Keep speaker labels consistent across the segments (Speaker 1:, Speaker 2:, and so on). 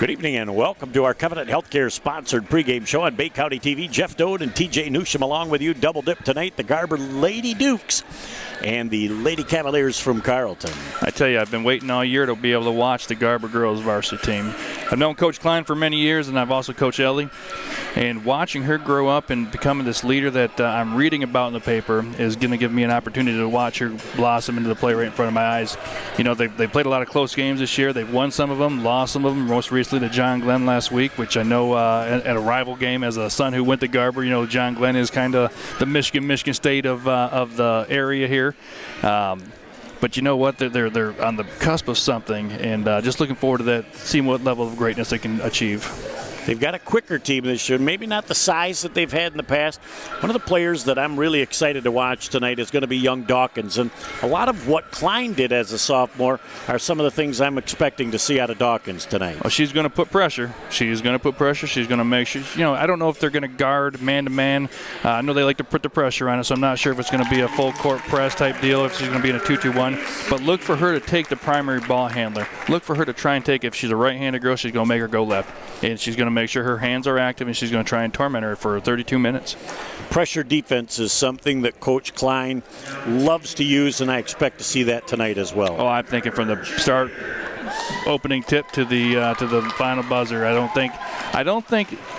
Speaker 1: Good evening and welcome to our Covenant Healthcare sponsored pregame show on Bay County TV. Jeff Doan and TJ Newsham along with you. Double dip tonight, the Garber Lady Dukes and the Lady Cavaliers from Carrollton.
Speaker 2: I tell you, I've been waiting all year to be able to watch the Garber girls varsity team. I've known Coach Klein for many years, and I've also coached Ellie. And watching her grow up and becoming this leader that I'm reading about in the paper is going to give me an opportunity to watch her blossom into the play right in front of my eyes. You know, they played a lot of close games this year. They've won some of them, lost some of them, most recently to John Glenn last week, which I know at a rival game as a son who went to Garber, you know, John Glenn is kind of the Michigan State of the area here. But you know what? They're on the cusp of something, and just looking forward to that, seeing what level of greatness they can achieve.
Speaker 1: They've got a quicker team this year, maybe not the size that they've had in the past. One of the players that I'm really excited to watch tonight is going to be young Dawkins. And a lot of what Klein did as a sophomore are some of the things I'm expecting to see out of Dawkins tonight.
Speaker 2: Well, she's going to put pressure. She's going to put pressure. She's going to make sure, you know, I don't know if they're going to guard man-to-man. I know they like to put the pressure on it, so I'm not sure if it's going to be a full court press type deal, if she's going to be in a 2-2-1. But look for her to take the primary ball handler. Look for her to try and take, if she's a right-handed girl, she's going to make her go left. And she's going to make sure her hands are active, and she's going to try and torment her for 32 minutes.
Speaker 1: Pressure defense is something that Coach Klein loves to use, and I expect to see that tonight as well.
Speaker 2: Oh, I'm thinking from the start, opening tip to the final buzzer. I don't think,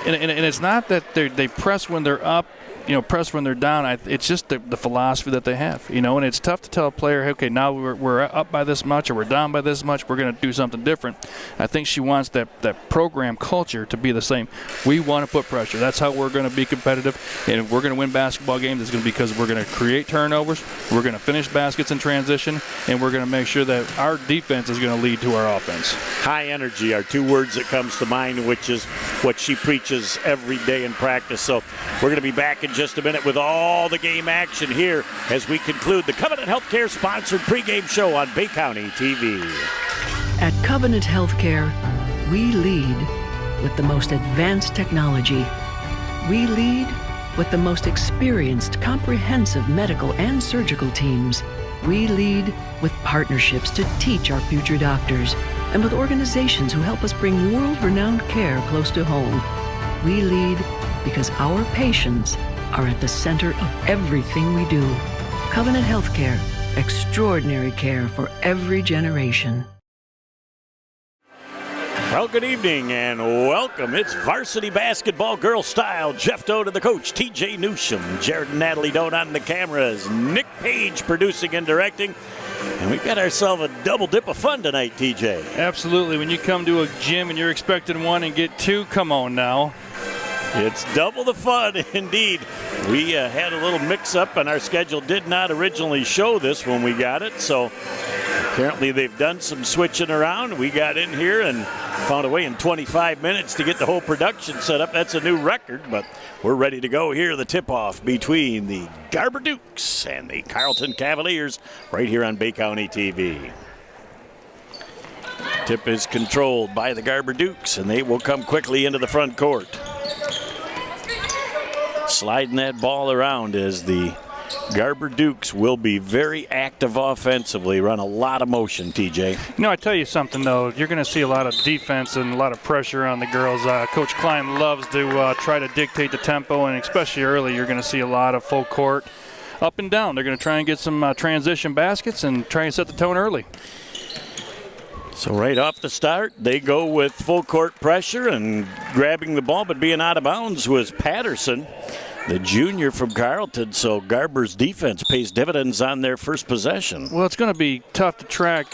Speaker 2: and it's not that they press when they're up, you know, press when they're down. It's just the philosophy that they have, you know, and it's tough to tell a player, hey, okay, now we're up by this much or we're down by this much, we're going to do something different. I think she wants that program culture to be the same. We want to put pressure. That's how we're going to be competitive, and if we're going to win basketball games, it's going to be because we're going to create turnovers, we're going to finish baskets in transition, and we're going to make sure that our defense is going to lead to our offense.
Speaker 1: High energy are two words that comes to mind, which is what she preaches every day in practice. So we're going to be back in just a minute with all the game action here as we conclude the Covenant Healthcare sponsored pregame show on Bay County TV.
Speaker 3: At Covenant Healthcare, we lead with the most advanced technology. We lead with the most experienced, comprehensive medical and surgical teams. We lead with partnerships to teach our future doctors and with organizations who help us bring world-renowned care close to home. We lead because our patients are at the center of everything we do. Covenant Healthcare, extraordinary care for every generation.
Speaker 1: Well, good evening and welcome. It's varsity basketball girl style. Jeff Doan and the coach, TJ Newsham, Jared and Natalie Doan on the cameras, Nick Page producing and directing. And we've got ourselves a double dip of fun tonight, TJ.
Speaker 2: Absolutely. When you come to a gym and you're expecting one and get two, come on now.
Speaker 1: It's double the fun, indeed. We had a little mix-up, and our schedule did not originally show this when we got it. So apparently they've done some switching around. We got in here and found a way in 25 minutes to get the whole production set up. That's a new record, but we're ready to go here. The tip-off between the Garber Dukes and the Carrollton Cavaliers right here on Bay County TV. Tip is controlled by the Garber Dukes, and they will come quickly into the front court. Sliding that ball around as the Garber Dukes will be very active offensively, run a lot of motion, TJ.
Speaker 2: You know, I tell you something, though. You're going to see a lot of defense and a lot of pressure on the girls. Coach Klein loves to try to dictate the tempo, and especially early, you're going to see a lot of full court up and down. They're going to try and get some transition baskets and try and set the tone early.
Speaker 1: So right off the start, they go with full court pressure, and grabbing the ball but being out of bounds was Patterson, the junior from Carrollton. So Garber's defense pays dividends on their first possession.
Speaker 2: Well, it's going to be tough to track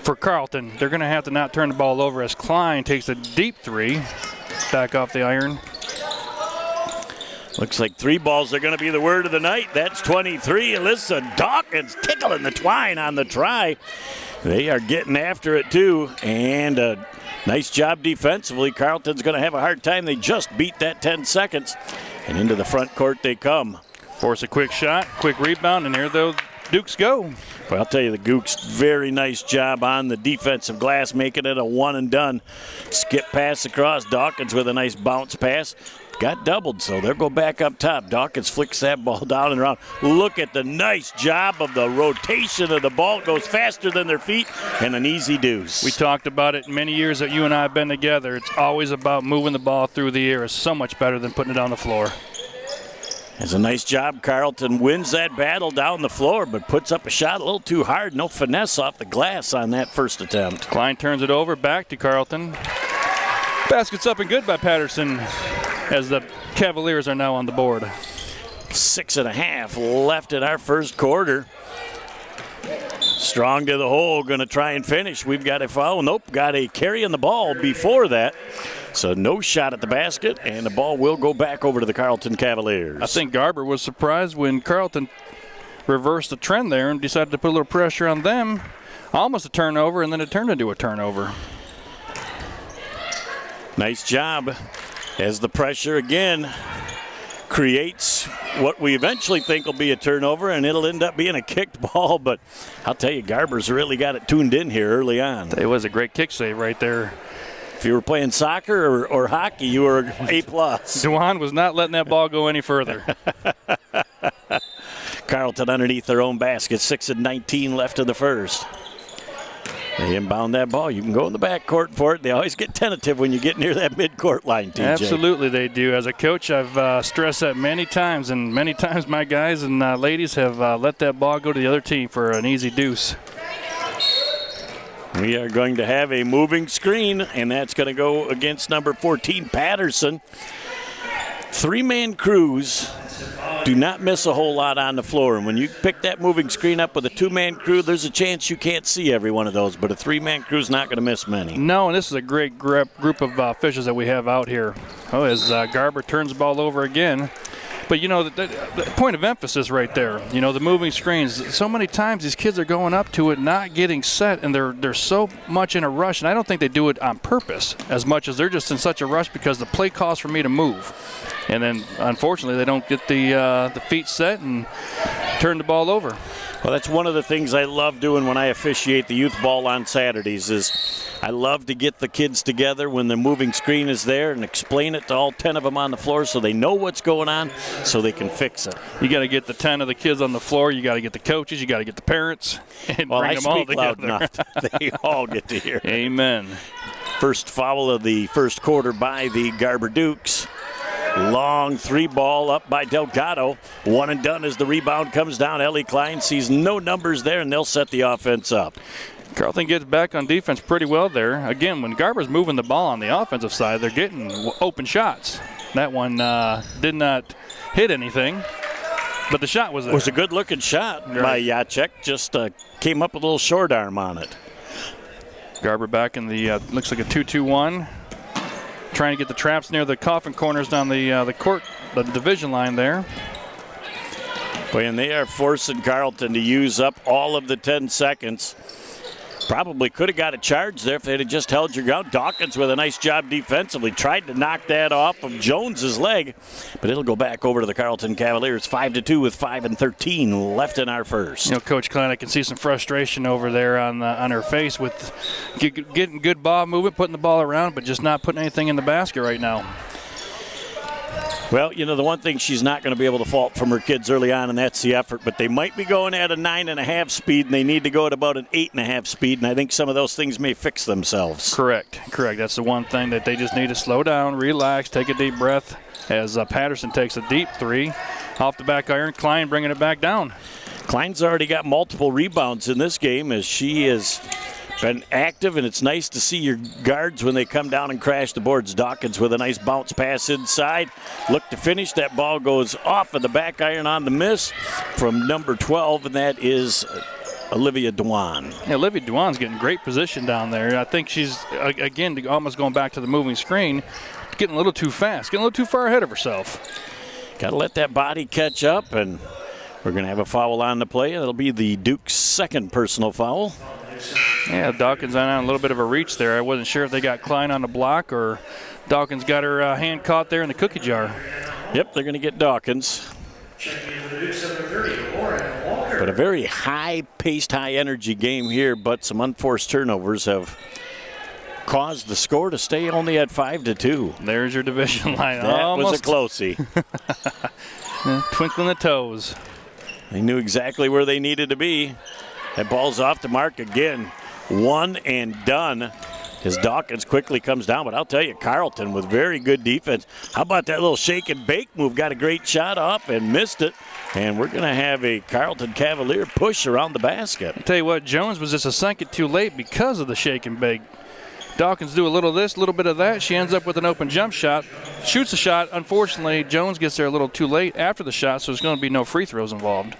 Speaker 2: for Carrollton. They're going to have to not turn the ball over as Klein takes a deep three back off the iron.
Speaker 1: Looks like three balls are going to be the word of the night. That's 23. Alyssa Dawkins tickling the twine on the try. They are getting after it, too, and a nice job defensively. Carrollton's going to have a hard time. They just beat that 10 seconds, and into the front court they come.
Speaker 2: Force a quick shot, quick rebound, and there the Dukes go.
Speaker 1: Well, I'll tell you, the Dukes, very nice job on the defensive glass, making it a one-and-done. Skip pass across. Dawkins with a nice bounce pass. got doubled, so they'll go back up top. Dawkins flicks that ball down and around. Look at the nice job of the rotation of the ball. It goes faster than their feet, and an easy deuce.
Speaker 2: We talked about it many years that you and I have been together. It's always about moving the ball through the air. It's so much better than putting it on the floor.
Speaker 1: It's a nice job. Carrollton wins that battle down the floor, but puts up a shot a little too hard. No finesse off the glass on that first attempt.
Speaker 2: Klein turns it over back to Carrollton. Basket's up and good by Patterson as the Cavaliers are now on the board.
Speaker 1: 6.5 left in our first quarter. Strong to the hole, going to try and finish. We've got a foul. Nope, got a carry on the ball before that. So no shot at the basket, and the ball will go back over to the Carrollton Cavaliers.
Speaker 2: I think Garber was surprised when Carrollton reversed the trend there and decided to put a little pressure on them. Almost a turnover, and then it turned into a turnover.
Speaker 1: Nice job as the pressure again creates what we eventually think will be a turnover, and it'll end up being a kicked ball. But I'll tell you, Garber's really got it tuned in here early on.
Speaker 2: It was a great kick save right there.
Speaker 1: If you were playing soccer or hockey, you were A+.
Speaker 2: Dewan was not letting that ball go any further.
Speaker 1: Carrollton underneath their own basket, 6:19 left in the first. They inbound that ball. You can go in the backcourt for it. They always get tentative when you get near that midcourt line, TJ.
Speaker 2: Absolutely they do. As a coach, I've stressed that many times, and many times my guys and ladies have let that ball go to the other team for an easy deuce.
Speaker 1: We are going to have a moving screen, and that's going to go against number 14, Patterson. Three-man crews do not miss a whole lot on the floor. And when you pick that moving screen up with a two-man crew, there's a chance you can't see every one of those. But a three-man crew is not going to miss many.
Speaker 2: No, and this is a great group of officials that we have out here. Oh, as Garber turns the ball over again. But, you know, the point of emphasis right there, you know, the moving screens. So many times these kids are going up to it, not getting set, and they're so much in a rush. And I don't think they do it on purpose as much as they're just in such a rush because the play calls for me to move. And then, unfortunately, they don't get the feet set and turn the ball over.
Speaker 1: Well, that's one of the things I love doing when I officiate the youth ball on Saturdays is I love to get the kids together when the moving screen is there and explain it to all 10 of them on the floor so they know what's going on so they can fix it.
Speaker 2: You got to get the 10 of the kids on the floor. You got to get the coaches. You got to get the parents and bring them all together.
Speaker 1: Loud enough they all get to hear.
Speaker 2: Amen.
Speaker 1: First foul of the first quarter by the Garber Dukes. Long three ball up by Delgado. One and done as the rebound comes down. Ellie Klein sees no numbers there, and they'll set the offense up.
Speaker 2: Carrollton gets back on defense pretty well there. Again, when Garber's moving the ball on the offensive side, they're getting open shots. That one did not hit anything, but the shot was there.
Speaker 1: It was a good-looking shot by Jacek. Just came up with a little short arm on it.
Speaker 2: Garber back in the, looks like a 2-2-1. Trying to get the traps near the coffin corners down the court, the division line there.
Speaker 1: Boy, and they are forcing Carrollton to use up all of the 10 seconds. Probably could have got a charge there if they'd have just held your ground. Dawkins with a nice job defensively. Tried to knock that off of Jones's leg, but it'll go back over to the Carrollton Cavaliers. 5-2 with 5:13 left in our first.
Speaker 2: You know, Coach Klein, I can see some frustration over there on her face with getting good ball movement, putting the ball around, but just not putting anything in the basket right now.
Speaker 1: Well, you know, the one thing she's not going to be able to fault from her kids early on, and that's the effort. But they might be going at a 9.5 speed, and they need to go at about an 8.5 speed, and I think some of those things may fix themselves.
Speaker 2: Correct. That's the one thing that they just need to slow down, relax, take a deep breath as Patterson takes a deep three off the back iron. Klein bringing it back down.
Speaker 1: Klein's already got multiple rebounds in this game as she is been active, and it's nice to see your guards when they come down and crash the boards. Dawkins with a nice bounce pass inside. Look to finish. That ball goes off of the back iron on the miss from number 12, and that is Olivia Dewan.
Speaker 2: Yeah, Olivia Dewan's getting great position down there. I think she's, again, almost going back to the moving screen, getting a little too fast, getting a little too far ahead of herself.
Speaker 1: Got to let that body catch up, and we're going to have a foul on the play. That'll be the Duke's second personal foul.
Speaker 2: Yeah, Dawkins on a little bit of a reach there. I wasn't sure if they got Klein on the block or Dawkins got her hand caught there in the cookie jar.
Speaker 1: Yep, they're going to get Dawkins. But a very high-paced, high-energy game here, but some unforced turnovers have caused the score to stay only at 5-2.
Speaker 2: There's your division line.
Speaker 1: That was a closie.
Speaker 2: Twinkling the toes.
Speaker 1: They knew exactly where they needed to be. That ball's off the mark again. One and done as Dawkins quickly comes down. But I'll tell you, Carrollton with very good defense. How about that little shake and bake move? Got a great shot off and missed it. And we're going to have a Carrollton Cavalier push around the basket.
Speaker 2: I'll tell you what, Jones was just a second too late because of the shake and bake. Dawkins do a little of this, a little bit of that. She ends up with an open jump shot, shoots a shot. Unfortunately, Jones gets there a little too late after the shot, so there's going to be no free throws involved.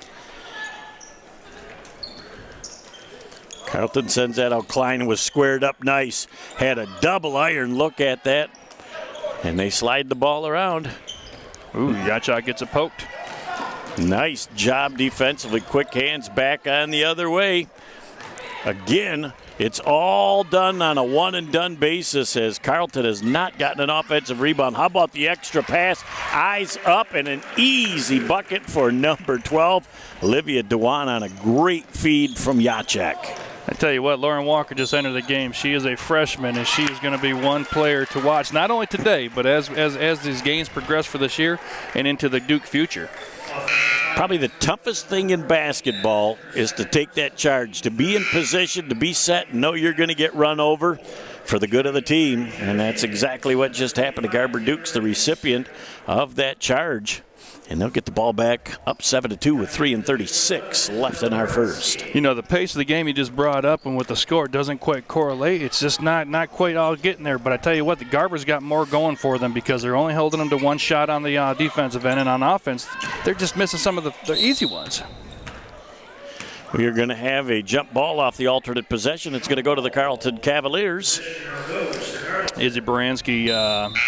Speaker 1: Carrollton sends that out. Klein was squared up nice. Had a double iron look at that. And they slide the ball around.
Speaker 2: Ooh, Yachak gets it poked.
Speaker 1: Nice job defensively. Quick hands back on the other way. Again, it's all done on a one-and-done basis as Carrollton has not gotten an offensive rebound. How about the extra pass? Eyes up and an easy bucket for number 12. Olivia Dewan on a great feed from Yachak.
Speaker 2: I tell you what, Lauren Walker just entered the game. She is a freshman, and she is going to be one player to watch, not only today, but as these games progress for this year and into the Duke future.
Speaker 1: Probably the toughest thing in basketball is to take that charge, to be in position, to be set, and know you're going to get run over for the good of the team. And that's exactly what just happened to Garber Dukes, the recipient of that charge. And they'll get the ball back up 7-2 with 3:36 left in our first.
Speaker 2: You know, the pace of the game you just brought up and with the score doesn't quite correlate. It's just not quite all getting there. But I tell you what, the Garber's got more going for them because they're only holding them to one shot on the defensive end. And on offense, they're just missing some of the easy ones.
Speaker 1: We are going to have a jump ball off the alternate possession. It's going to go to the Carrollton Cavaliers.
Speaker 2: Izzy Baranski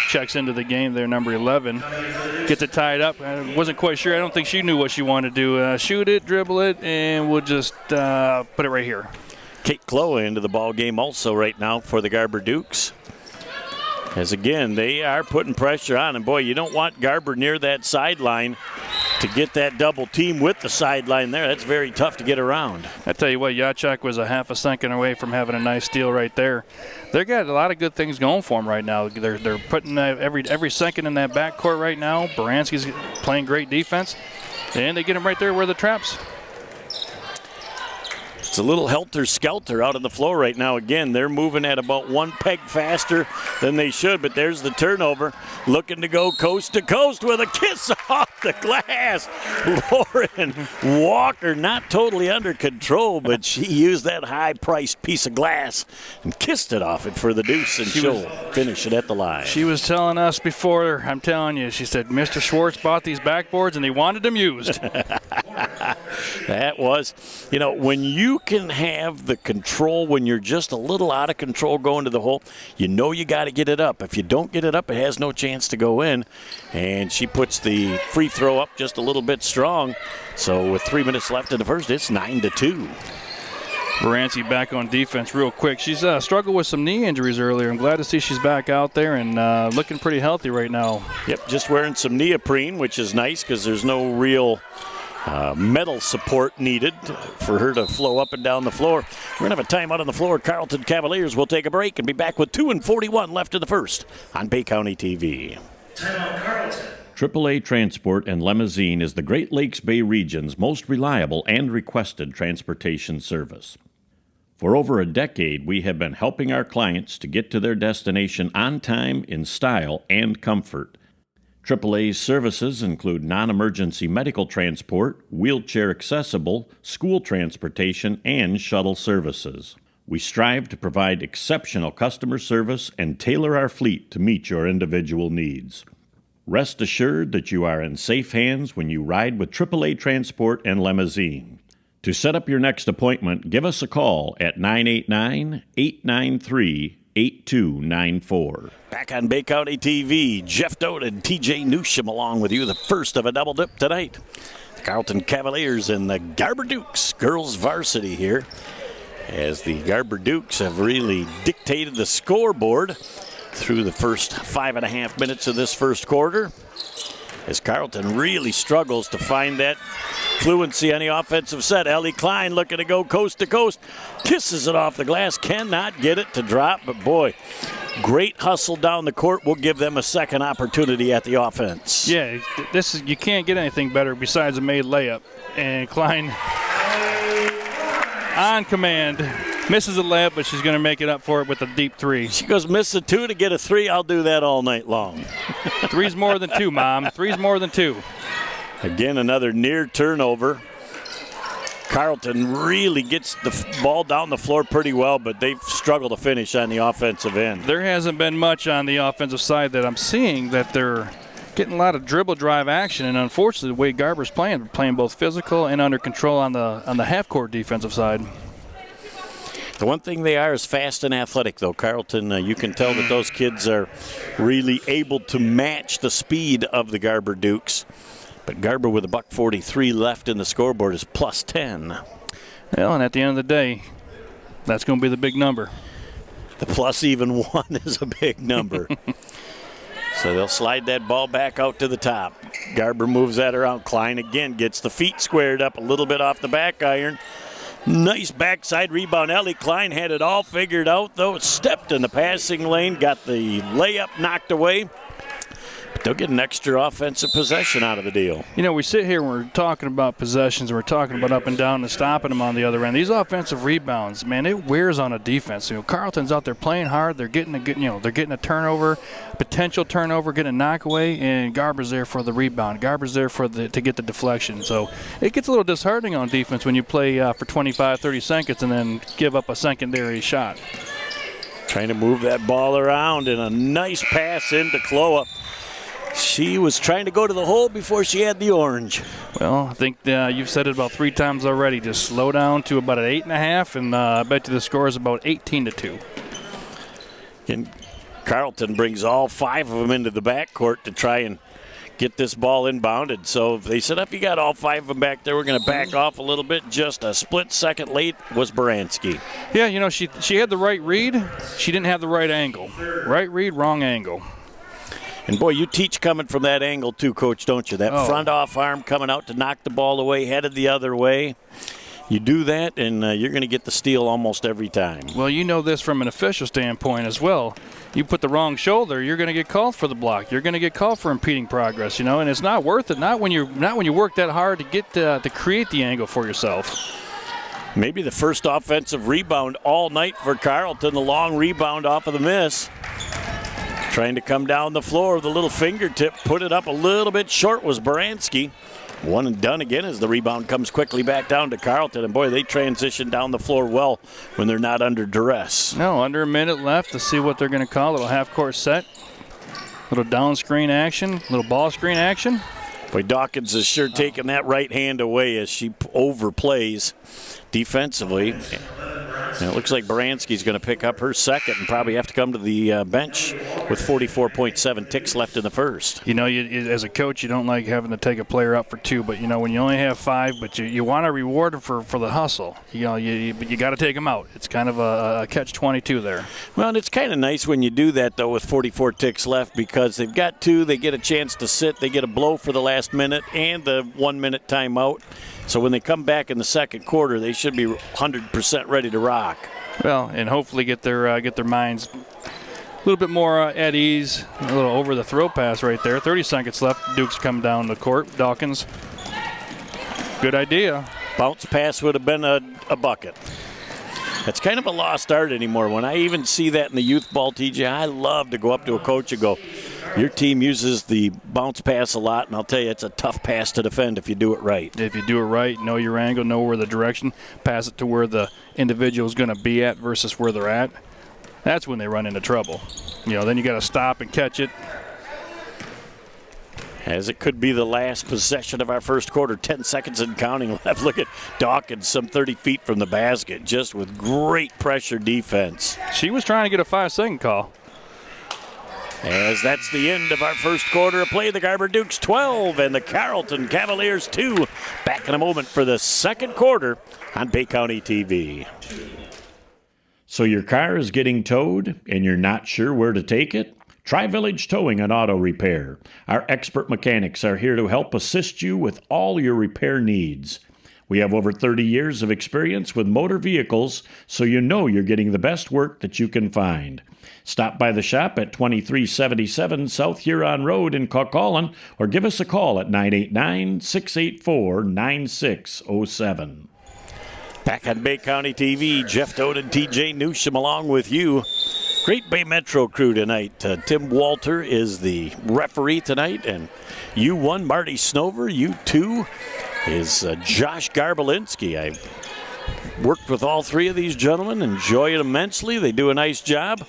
Speaker 2: checks into the game there, number 11. Gets it tied up. I wasn't quite sure. I don't think she knew what she wanted to do. Shoot it, dribble it, and we'll just put it right here.
Speaker 1: Kate Chloe into the ball game also right now for the Garber Dukes. As again, they are putting pressure on. And boy, you don't want Garber near that sideline to get that double team with the sideline there. That's very tough to get around.
Speaker 2: I tell you what, Yachak was a half a second away from having a nice steal right there. They've got a lot of good things going for them right now. They're putting every second in that backcourt right now. Baranski's playing great defense, and they get him right there where the traps.
Speaker 1: It's a little helter-skelter out on the floor right now. Again, they're moving at about one peg faster than they should, but there's the turnover. Looking to go coast to coast with a kiss off the glass. Lauren Walker not totally under control, but she used that high-priced piece of glass and kissed it off it for the deuce, and she'll finish it at the line.
Speaker 2: She was telling us before, I'm telling you, she said, Mr. Schwartz bought these backboards and he wanted them used.
Speaker 1: That was, you know, when you can have the control when you're just a little out of control going to the hole, you know you got to get it up. If you don't get it up, it has no chance to go in. And she puts the free throw up just a little bit strong. So with 3 minutes left in the first, it's 9-2.
Speaker 2: Baranski back on defense real quick. She's struggled with some knee injuries earlier. I'm glad to see she's back out there and looking pretty healthy right now.
Speaker 1: Yep, just wearing some neoprene, which is nice because there's no real metal support needed for her to flow up and down the floor. We're going to have a timeout on the floor. Carrollton Cavaliers will take a break and be back with 2:41 left in the first on Bay County TV.
Speaker 4: Timeout Carrollton.
Speaker 5: AAA Transport and Limousine is the Great Lakes Bay region's most reliable and requested transportation service. For over a decade, we have been helping our clients to get to their destination on time, in style, and comfort. AAA's services include non-emergency medical transport, wheelchair accessible, school transportation, and shuttle services. We strive to provide exceptional customer service and tailor our fleet to meet your individual needs. Rest assured that you are in safe hands when you ride with AAA Transport and Limousine. To set up your next appointment, give us a call at 989-893-8294.
Speaker 1: Back on Bay County TV, Jeff Dote and TJ Newsham along with you, the first of a double dip tonight. The Carrollton Cavaliers and the Garber Dukes girls varsity here, as the Garber Dukes have really dictated the scoreboard through the first 5.5 minutes of this first quarter, as Carrollton really struggles to find that fluency on the offensive set. Ellie Klein looking to go coast to coast. Kisses it off the glass. Cannot get it to drop, but boy, great hustle down the court. Will give them a second opportunity at the offense.
Speaker 2: Yeah, you can't get anything better besides a made layup. And Klein on command. Misses a layup, but she's going to make it up for it with a deep three.
Speaker 1: She goes, miss a 2 to get a 3. I'll do that all night long.
Speaker 2: 3's more than 2, Mom. 3's more than 2.
Speaker 1: Again, another near turnover. Carrollton really gets the ball down the floor pretty well, but they've struggled to finish on the offensive end.
Speaker 2: There hasn't been much on the offensive side that I'm seeing that they're getting a lot of dribble drive action, and unfortunately the way Garber's playing both physical and under control on the half-court defensive side.
Speaker 1: The one thing they are is fast and athletic, though. Carrollton, you can tell that those kids are really able to match the speed of the Garber Dukes. But Garber with $1:43 left in the scoreboard is plus 10.
Speaker 2: Well, and at the end of the day, that's going to be the big number.
Speaker 1: The plus even 1 is a big number. So they'll slide that ball back out to the top. Garber moves that around. Klein again gets the feet squared up a little bit off the back iron. Nice backside rebound. Ellie Klein had it all figured out, though. Stepped in the passing lane, got the layup knocked away. But they'll get an extra offensive possession out of the deal.
Speaker 2: You know, we sit here and we're talking about possessions, and we're talking about up and down and stopping them on the other end. These offensive rebounds, man, it wears on a defense. You know, Carrollton's out there playing hard. They're getting they're getting a turnover, potential turnover, getting a knockaway, and Garber's there for the rebound. Garber's there to get the deflection. So it gets a little disheartening on defense when you play for 25, 30 seconds and then give up a secondary shot.
Speaker 1: Trying to move that ball around, and a nice pass into Chloa. She was trying to go to the hole before she had the orange.
Speaker 2: Well, I think you've said it about 3 times already. Just slow down to about an 8.5, and I bet you the score is about 18-2.
Speaker 1: And Carrollton brings all 5 of them into the backcourt to try and get this ball inbounded. So they said, if you got all 5 of them back there, we're going to back off a little bit. Just a split second late was Baranski.
Speaker 2: Yeah, you know, she had the right read. She didn't have the right angle. Right read, wrong angle.
Speaker 1: And, boy, you teach coming from that angle too, Coach, don't you? That front off arm coming out to knock the ball away, headed the other way. You do that, and you're going to get the steal almost every time.
Speaker 2: Well, you know this from an official standpoint as well. You put the wrong shoulder, you're going to get called for the block. You're going to get called for impeding progress, you know, and it's not worth it. Not when you work that hard to get to create the angle for yourself.
Speaker 1: Maybe the first offensive rebound all night for Carrollton, the long rebound off of the miss. Trying to come down the floor with a little fingertip, put it up a little bit short was Baranski. One and done again as the rebound comes quickly back down to Carrollton. And, boy, they transition down the floor well when they're not under duress.
Speaker 2: No, under a minute left to see what they're going to call. A little half-court set, little down screen action, little ball screen action.
Speaker 1: Boy, Dawkins is sure taking that right hand away as she overplays defensively. And it looks like Baranski's going to pick up her second and probably have to come to the bench with 44.7 ticks left in the first.
Speaker 2: You know, as a coach, you don't like having to take a player up for 2, but, you know, when you only have 5, but you want to reward them for the hustle. You know, you got to take them out. It's kind of a catch-22 there.
Speaker 1: Well, and it's kind of nice when you do that, though, with 44 ticks left because they've got 2, they get a chance to sit, they get a blow for the last minute and the 1-minute timeout. So when they come back in the second quarter, they should be 100% ready to rock.
Speaker 2: Well, and hopefully get their minds a little bit more at ease. A little over the throw pass right there. 30 seconds left. Duke's come down the court. Dawkins, good idea.
Speaker 1: Bounce pass would have been a bucket. That's kind of a lost art anymore. When I even see that in the youth ball, TJ, I love to go up to a coach and go, your team uses the bounce pass a lot, and I'll tell you, it's a tough pass to defend if you do it right.
Speaker 2: If you do it right, know your angle, know where the direction, pass it to where the individual is going to be at versus where they're at, that's when they run into trouble. You know, then you got to stop and catch it.
Speaker 1: As it could be the last possession of our first quarter, 10 seconds and counting left. Look at Dawkins, some 30 feet from the basket, just with great pressure defense.
Speaker 2: She was trying to get a 5-second call.
Speaker 1: As that's the end of our first quarter of play. The Garber Dukes 12 and the Carrollton Cavaliers 2. Back in a moment for the second quarter on Bay County TV.
Speaker 5: So your car is getting towed and you're not sure where to take it? Tri-Village Towing and Auto Repair. Our expert mechanics are here to help assist you with all your repair needs. We have over 30 years of experience with motor vehicles, so you know you're getting the best work that you can find. Stop by the shop at 2377 South Huron Road in Carrollton, or give us a call at 989-684-9607.
Speaker 1: Back on Bay County TV, Jeff Doden and TJ Newsham along with you. Great Bay Metro crew tonight. Tim Walter is the referee tonight, and U1 Marty Snover, U2 is Josh Garbelinski. I worked with all three of these gentlemen, enjoy it immensely. They do a nice job.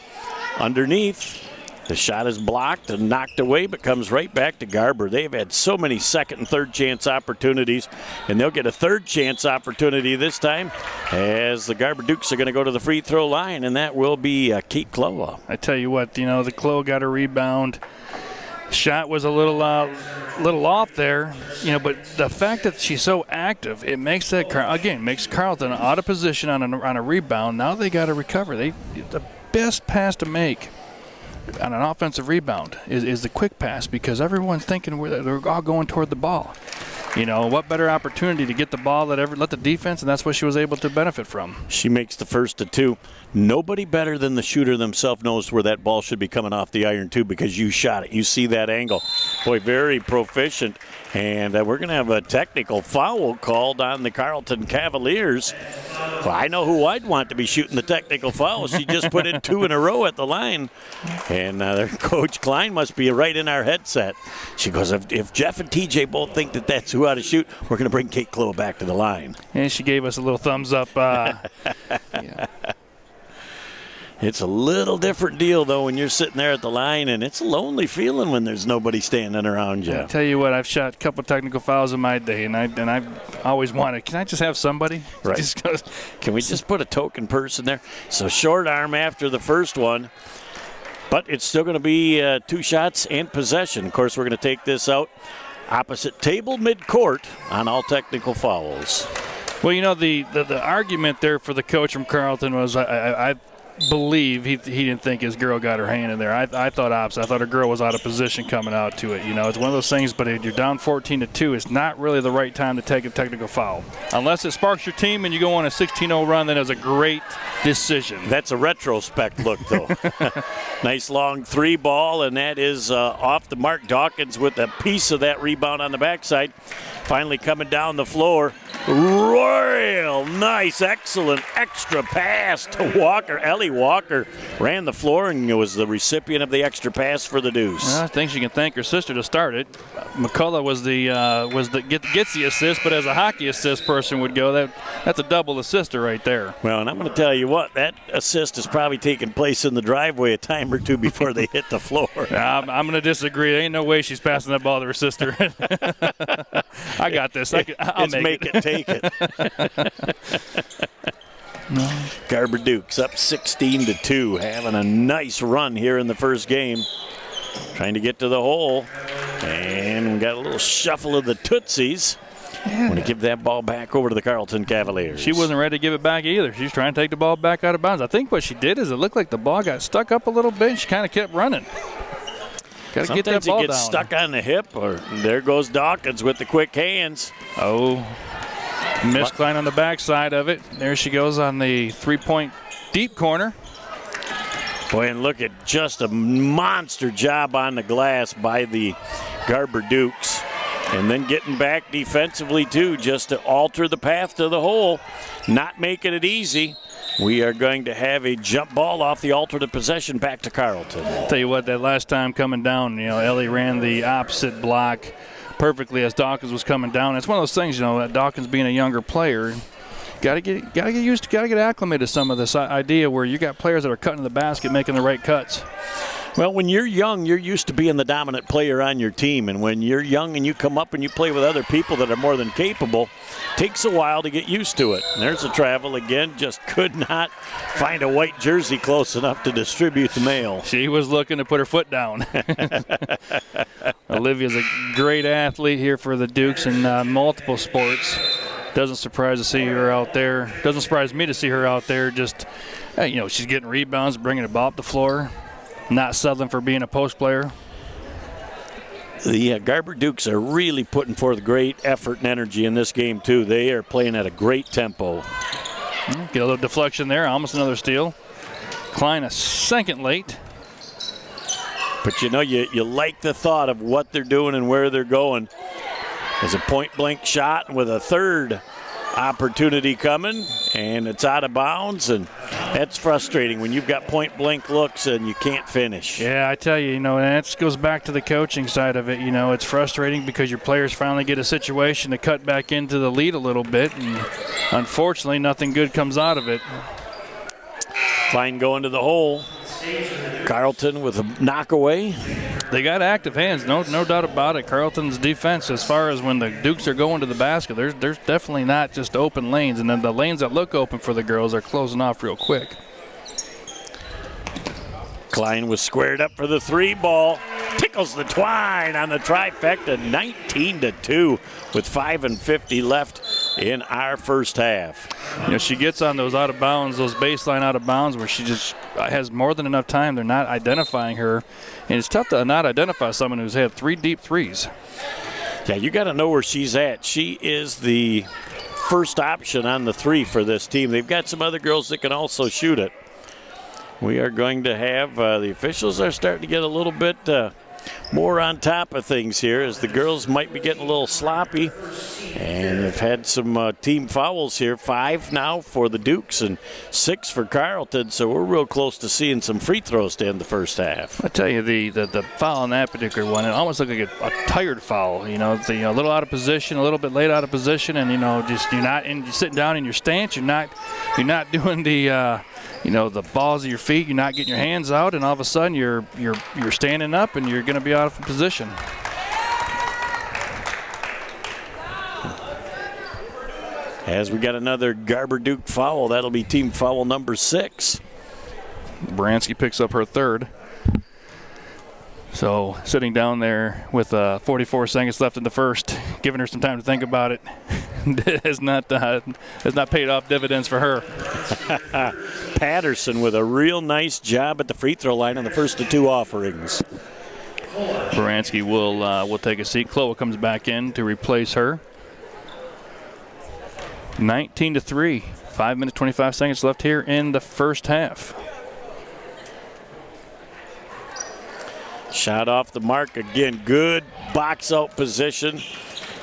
Speaker 1: Underneath, the shot is blocked and knocked away, but comes right back to Garber. They've had so many second and third chance opportunities, and they'll get a third chance opportunity this time as the Garber Dukes are going to go to the free throw line, and that will be Kate Cloa.
Speaker 2: I tell you what, the Cloa got a rebound. Shot was a little off there, but the fact that she's so active, it makes makes Carrollton out of position on a rebound. Now they got to recover. The best pass to make on an offensive rebound is the quick pass, because everyone's thinking they're all going toward the ball. What better opportunity to get the ball let the defense, and that's what she was able to benefit from.
Speaker 1: She makes the first of two. Nobody better than the shooter themselves knows where that ball should be coming off the iron, too, because you shot it. You see that angle. Boy, very proficient. And we're going to have a technical foul called on the Carrollton Cavaliers. Well, I know who I'd want to be shooting the technical foul. She just put in two in a row at the line. And their coach Klein must be right in our headset. She goes, if Jeff and TJ both think that that's who ought to shoot, we're going to bring Kate Cloa back to the line.
Speaker 2: And she gave us a little thumbs up. Yeah.
Speaker 1: It's a little different deal, though, when you're sitting there at the line, and it's a lonely feeling when there's nobody standing around you.
Speaker 2: I tell you what, I've shot a couple technical fouls in my day, and I always wanted, can I just have somebody?
Speaker 1: Right. Can we just put a token person there? So short arm after the first one, but it's still going to be 2 shots and possession. Of course, we're going to take this out opposite table midcourt on all technical fouls.
Speaker 2: Well, the argument there for the coach from Carrollton was I believe he didn't think his girl got her hand in there. I thought opposite. I thought her girl was out of position coming out to it. It's one of those things, but if you're down 14-2, it's not really the right time to take a technical foul. Unless it sparks your team and you go on a 16-0 run, then it's a great decision.
Speaker 1: That's a retrospect look, though. Nice long 3 ball, and that is off the mark. Dawkins with a piece of that rebound on the backside. Finally coming down the floor. Royal, nice, excellent extra pass to Walker. Ellie Walker ran the floor and was the recipient of the extra pass for the Deuce.
Speaker 2: Well, I think she can thank her sister to start it. McCullough gets the assist, but as a hockey assist person would go, that's a double assister right there.
Speaker 1: Well, and I'm going to tell you what, that assist is probably taking place in the driveway a time or two before they hit the floor.
Speaker 2: I'm going to disagree. There ain't no way she's passing that ball to her sister. I got this. I'll make it.
Speaker 1: Take it. No. Garber Dukes up 16-2, having a nice run here in the first game. Trying to get to the hole. And we got a little shuffle of the Tootsies. Yeah. Want to give that ball back over to the Carrollton Cavaliers.
Speaker 2: She wasn't ready to give it back either. She's trying to take the ball back out of bounds. I think what she did is it looked like the ball got stuck up a little bit, and she kind of kept running. Got to get that ball
Speaker 1: down. Sometimes it gets stuck on the hip, or there goes Dawkins with the quick hands.
Speaker 2: Oh, Miss Klein on the backside of it. There she goes on the 3-point deep corner.
Speaker 1: Boy, and look at just a monster job on the glass by the Garber Dukes. And then getting back defensively, too, just to alter the path to the hole. Not making it easy. We are going to have a jump ball off the alternate possession back to Carrollton.
Speaker 2: I'll tell you what, that last time coming down, Ellie ran the opposite block perfectly as Dawkins was coming down. It's one of those things, that Dawkins being a younger player, got to get acclimated to some of this idea where you got players that are cutting the basket, making the right cuts.
Speaker 1: Well, when you're young, you're used to being the dominant player on your team. And when you're young and you come up and you play with other people that are more than capable, it takes a while to get used to it. And there's a travel again. Just could not find a white jersey close enough to distribute the mail.
Speaker 2: She was looking to put her foot down. Olivia's a great athlete here for the Dukes in multiple sports. Doesn't surprise to see her out there. Doesn't surprise me to see her out there. Just, she's getting rebounds, bringing the ball up the floor. not settling for being a post player.
Speaker 1: The Garber Dukes are really putting forth great effort and energy in this game, too. They are playing at a great tempo.
Speaker 2: Get a little deflection there, almost another steal. Klein a second late.
Speaker 1: But you know, you like the thought of what they're doing and where they're going. There's a point-blank shot with a third opportunity coming, and it's out of bounds, and that's frustrating when you've got point-blank looks and you can't finish.
Speaker 2: Yeah, I tell you, that goes back to the coaching side of it. It's frustrating because your players finally get a situation to cut back into the lead a little bit, and unfortunately, nothing good comes out of it.
Speaker 1: Klein going to the hole. Carrollton with a knockaway.
Speaker 2: They got active hands, no doubt about it. Carrollton's defense, as far as when the Dukes are going to the basket, there's definitely not just open lanes, and then the lanes that look open for the girls are closing off real quick.
Speaker 1: Klein was squared up for the 3 ball. Tickles the twine on the trifecta, 19-2 with 5:50 left in our first half.
Speaker 2: She gets on those out of bounds, those baseline out of bounds where she just has more than enough time. They're not identifying her. And it's tough to not identify someone who's had 3 deep threes.
Speaker 1: Yeah, you got to know where she's at. She is the first option on the 3 for this team. They've got some other girls that can also shoot it. We are going to have the officials are starting to get a little bit more on top of things here, as the girls might be getting a little sloppy, and they've had some team fouls here. 5 now for the Dukes and 6 for Carrollton, so we're real close to seeing some free throws to end the first half.
Speaker 2: I tell you, the foul on that particular one, it almost looked like a tired foul. It's a little out of position, a little bit late out of position, and just you're not you're sitting down in your stance. You're not doing the the balls of your feet. You're not getting your hands out, and all of a sudden you're standing up and you're going to be out of position.
Speaker 1: As we got another Garber Duke foul, that'll be team foul number 6.
Speaker 2: Baranski picks up her 3rd. So sitting down there with 44 seconds left in the first, giving her some time to think about it, has not paid off dividends for her.
Speaker 1: Patterson with a real nice job at the free throw line on the first of 2 offerings.
Speaker 2: Baranski will take a seat. Chloe comes back in to replace her. 19-3. 5 minutes, 25 seconds left here in the first half.
Speaker 1: Shot off the mark again. Good box out position.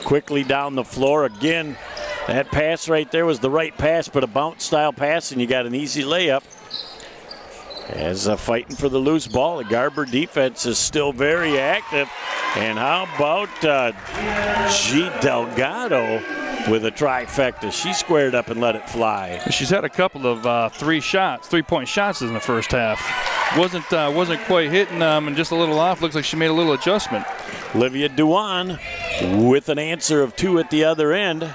Speaker 1: Quickly down the floor. Again, that pass right there was the right pass, but a bounce style pass, and you got an easy layup. As fighting for the loose ball, the Garber defense is still very active. And how about G. Delgado with a trifecta? She squared up and let it fly.
Speaker 2: She's had a couple of 3-point shots in the first half. Wasn't quite hitting them, and just a little off. Looks like she made a little adjustment.
Speaker 1: Olivia Dewan with an answer of 2 at the other end.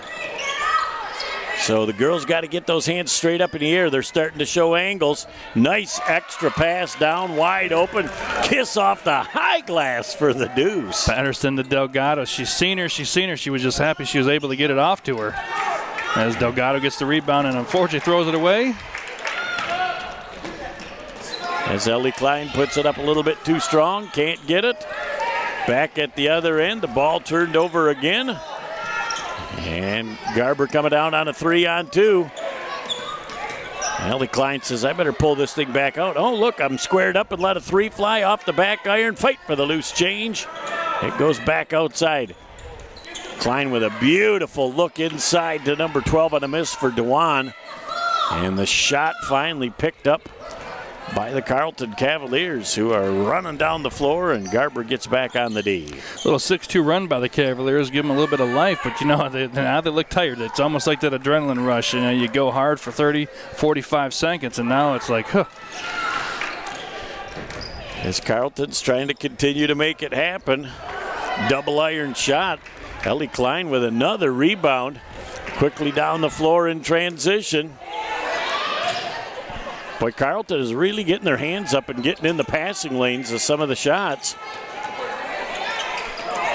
Speaker 1: So the girls got to get those hands straight up in the air. They're starting to show angles. Nice extra pass down, wide open. Kiss off the high glass for the Deuce.
Speaker 2: Patterson to Delgado. She's seen her. She was just happy she was able to get it off to her. As Delgado gets the rebound and unfortunately throws it away.
Speaker 1: As Ellie Klein puts it up a little bit too strong, can't get it. Back at the other end, the ball turned over again. And Garber coming down on a 3-on-2. Ellie Klein says, I better pull this thing back out. Oh, look, I'm squared up and let a 3 fly off the back iron. Fight for the loose change. It goes back outside. Klein with a beautiful look inside to number 12 on a miss for Dewan. And the shot finally picked up by the Carrollton Cavaliers, who are running down the floor, and Garber gets back on the D.
Speaker 2: Little 6-2 run by the Cavaliers, give them a little bit of life, but now they look tired. It's almost like that adrenaline rush. You go hard for 30, 45 seconds, and now it's like, huh.
Speaker 1: As Carrollton's trying to continue to make it happen. Double iron shot. Ellie Klein with another rebound. Quickly down the floor in transition. Boy, Carrollton is really getting their hands up and getting in the passing lanes of some of the shots.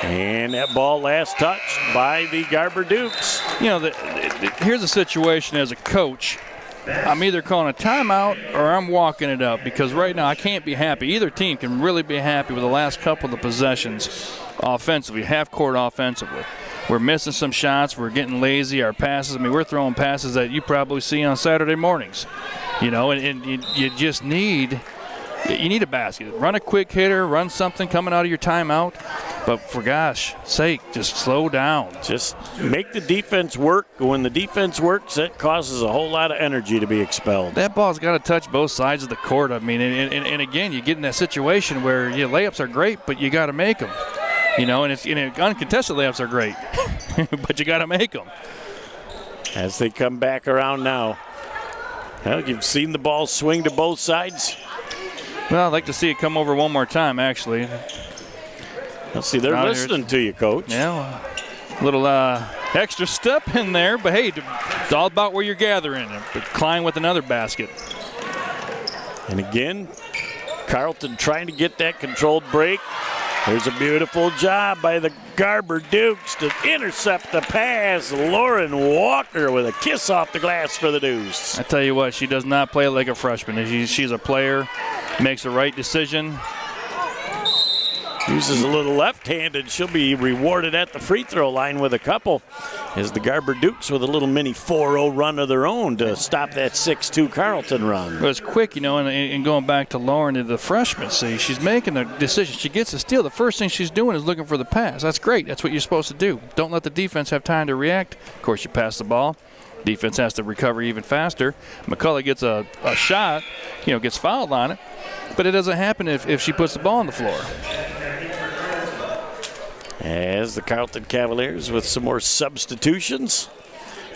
Speaker 1: And that ball last touched by the Garber Dukes.
Speaker 2: Here's a situation as a coach. I'm either calling a timeout or I'm walking it up, because right now I can't be happy. Either team can really be happy with the last couple of possessions offensively, half-court offensively. We're missing some shots. We're getting lazy. Our passes, we're throwing passes that you probably see on Saturday mornings. And you just need a basket. Run a quick hitter, run something coming out of your timeout. But for gosh sake, just slow down.
Speaker 1: Just make the defense work. When the defense works, it causes a whole lot of energy to be expelled.
Speaker 2: That ball's got to touch both sides of the court. And again, you get in that situation where layups are great, but you got to make them. And uncontested layups are great, but you got to make them.
Speaker 1: As they come back around now. Well, you've seen the ball swing to both sides.
Speaker 2: Well, I'd like to see it come over one more time, actually.
Speaker 1: Let's see, they're listening to you, Coach.
Speaker 2: Yeah, a little extra step in there, but hey, it's all about where you're gathering. But Klein with another basket.
Speaker 1: And again, Carrollton trying to get that controlled break. There's a beautiful job by the Garber Dukes to intercept the pass. Lauren Walker with a kiss off the glass for the Deuce.
Speaker 2: I tell you what, she does not play like a freshman. She's a player, makes the right decision.
Speaker 1: Uses a little left-handed. She'll be rewarded at the free throw line with a couple, as the Garber Dukes with a little mini 4-0 run of their own to stop that 6-2 Carrollton run.
Speaker 2: It was quick, and going back to Lauren, the freshman, she's making the decision. She gets a steal. The first thing she's doing is looking for the pass. That's great. That's what you're supposed to do. Don't let the defense have time to react. Of course, you pass the ball. Defense has to recover even faster. McCullough gets a shot, gets fouled on it, but it doesn't happen if she puts the ball on the floor.
Speaker 1: As the Carrollton Cavaliers with some more substitutions.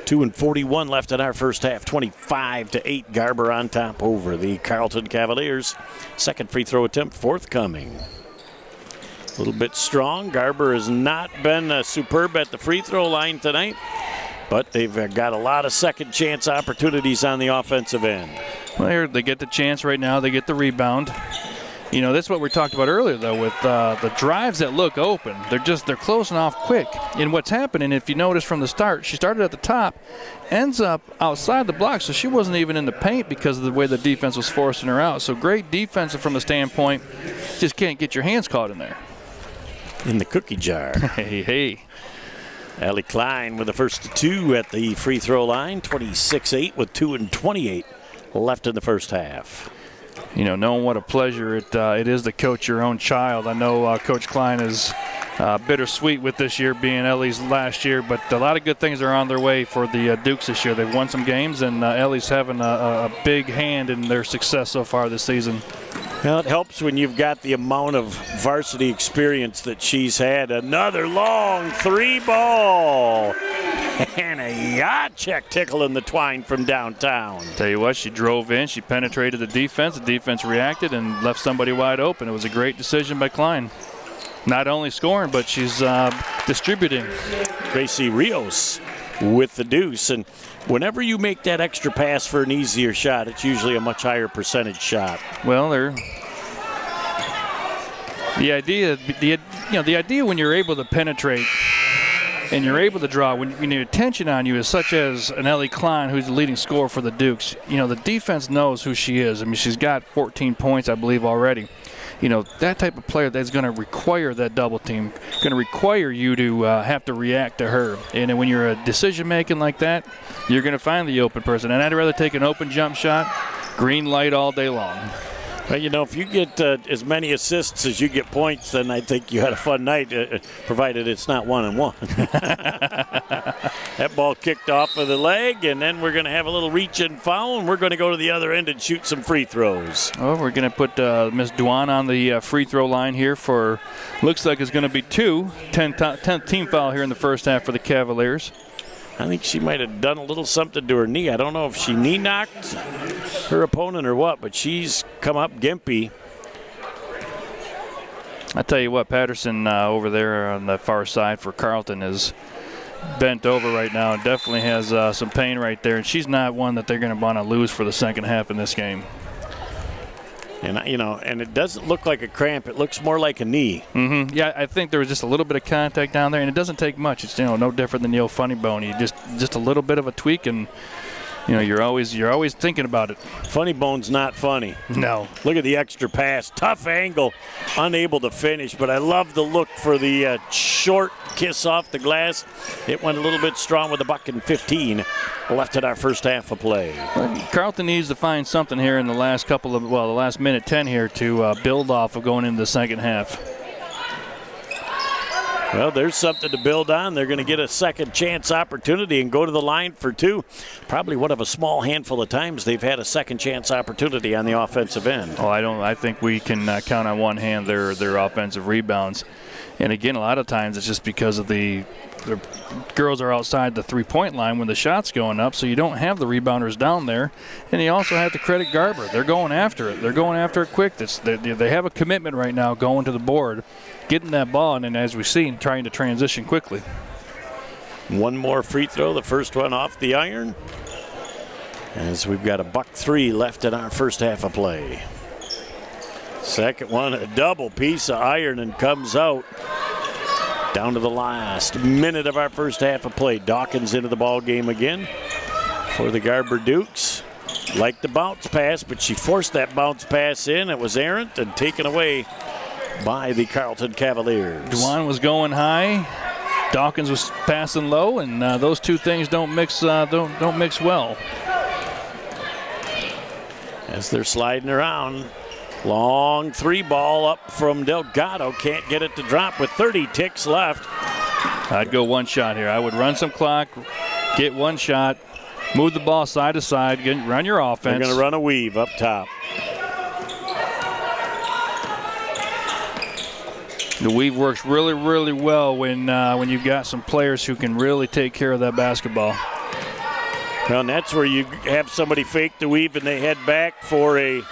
Speaker 1: 2:41 left in our first half. 25-8 Garber on top over the Carrollton Cavaliers. Second free throw attempt forthcoming. A little bit strong. Garber has not been superb at the free throw line tonight, but they've got a lot of second chance opportunities on the offensive end.
Speaker 2: Well, they get the chance right now. They get the rebound. That's what we talked about earlier, though, with the drives that look open. They're closing off quick. And what's happening, if you notice from the start, she started at the top, ends up outside the block, so she wasn't even in the paint because of the way the defense was forcing her out. So great defense from the standpoint, just can't get your hands caught in there.
Speaker 1: In the cookie jar.
Speaker 2: Hey.
Speaker 1: Allie Klein with the first two at the free throw line. 26-8 with 2:28 left in the first half.
Speaker 2: Knowing what a pleasure it is to coach your own child. I know Coach Klein is bittersweet with this year being Ellie's last year, but a lot of good things are on their way for the Dukes this year. They've won some games, and Ellie's having a big hand in their success so far this season.
Speaker 1: Well, it helps when you've got the amount of varsity experience that she's had. Another long three ball. And a yacht check tickling the twine from downtown.
Speaker 2: Tell you what, she drove in, she penetrated the defense reacted and left somebody wide open. It was a great decision by Klein. Not only scoring, but she's distributing.
Speaker 1: Gracie Rios with the deuce. And whenever you make that extra pass for an easier shot, it's usually a much higher percentage shot.
Speaker 2: Well, the idea when you're able to penetrate and you're able to draw, when your attention on you is such as an Ellie Klein, who's the leading scorer for the Dukes, the defense knows who she is. She's got 14 points, I believe, already. That type of player that's going to require that double team, going to require you to have to react to her. And when you're a decision-making like that, you're going to find the open person. And I'd rather take an open jump shot, green light all day long.
Speaker 1: Well, if you get as many assists as you get points, then I think you had a fun night, provided it's not 1-1. That ball kicked off of the leg, and then we're going to have a little reach and foul, and we're going to go to the other end and shoot some free throws.
Speaker 2: Oh, we're going to put Miss Duan on the free throw line here for, looks like it's going to be 10th team foul here in the first half for the Cavaliers.
Speaker 1: I think she might have done a little something to her knee. I don't know if she knee knocked her opponent or what, but she's come up gimpy.
Speaker 2: I tell you what, Patterson over there on the far side for Carrollton is bent over right now and definitely has some pain right there. And she's not one that they're going to want to lose for the second half in this game.
Speaker 1: And, and it doesn't look like a cramp. It looks more like a knee.
Speaker 2: Mm-hmm. Yeah, I think there was just a little bit of contact down there, and it doesn't take much. It's, no different than the old funny bone. You just a little bit of a tweak, and you know, you're always thinking about it.
Speaker 1: Funny bone's not funny.
Speaker 2: No.
Speaker 1: Look at the extra pass. Tough angle. Unable to finish, but I love the look for the short kiss off the glass. It went a little bit strong with $1.15 left in our first half of play.
Speaker 2: Carrollton needs to find something here in the last the last minute 10 here to build off of going into the second half.
Speaker 1: Well, there's something to build on. They're going to get a second chance opportunity and go to the line for two. Probably one of a small handful of times they've had a second chance opportunity on the offensive end.
Speaker 2: Oh, I think we can count on one hand their offensive rebounds. And again, a lot of times it's just because of the girls are outside the three-point line when the shot's going up, so you don't have the rebounders down there. And you also have to credit Garber. They're going after it. They're going after it quick. They have a commitment right now going to the board, getting that ball, and then as we've seen, trying to transition quickly.
Speaker 1: One more free throw, the first one off the iron, as we've got $1.03 left in our first half of play. Second one, a double piece of iron, and comes out. Down to the last minute of our first half of play. Dawkins into the ball game again for the Garber Dukes. Like the bounce pass, but she forced that bounce pass in. It was errant and taken away by the Carrollton Cavaliers.
Speaker 2: Dwan was going high. Dawkins was passing low, and those two things don't mix well.
Speaker 1: As they're sliding around. Long three ball up from Delgado. Can't get it to drop with 30 ticks left.
Speaker 2: I'd go one shot here. I would run some clock, get one shot, move the ball side to side, run your offense.
Speaker 1: They're going to run a weave up top.
Speaker 2: The weave works really, really well when you've got some players who can really take care of that basketball.
Speaker 1: Well, and that's where you have somebody fake the weave and they head back for a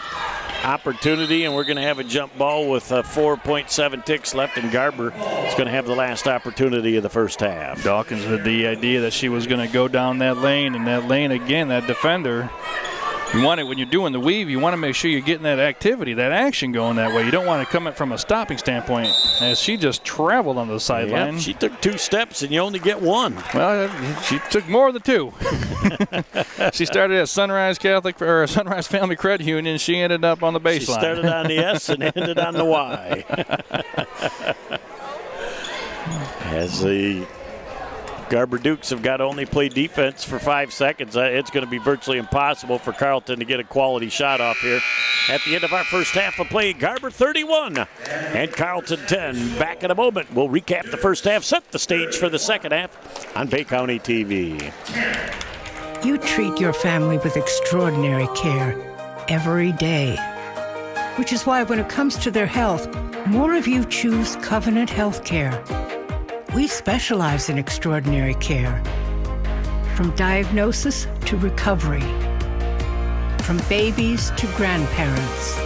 Speaker 1: opportunity, and we're going to have a jump ball with 4.7 ticks left, and Garber is going to have the last opportunity of the first half.
Speaker 2: Dawkins had the idea that she was going to go down that lane, and that lane again, that defender, you want it when you're doing the weave, you want to make sure you're getting that activity, that action going that way. You don't want to come in from a stopping standpoint, as she just traveled on the sideline.
Speaker 1: Yep, she took 2 steps, and you only get 1.
Speaker 2: Well, she took more than 2. She started at Sunrise Sunrise Family Credit Union. She ended up on the baseline.
Speaker 1: She started on the S and ended on the Y. As the Garber Dukes have got to only play defense for 5 seconds, it's going to be virtually impossible for Carrollton to get a quality shot off here. At the end of our first half of play, Garber 31 and Carrollton 10. Back in a moment. We'll recap the first half, set the stage for the second half on Bay County TV.
Speaker 4: You treat your family with extraordinary care every day, which is why when it comes to their health, more of you choose Covenant Healthcare. We specialize in extraordinary care, from diagnosis to recovery, from babies to grandparents.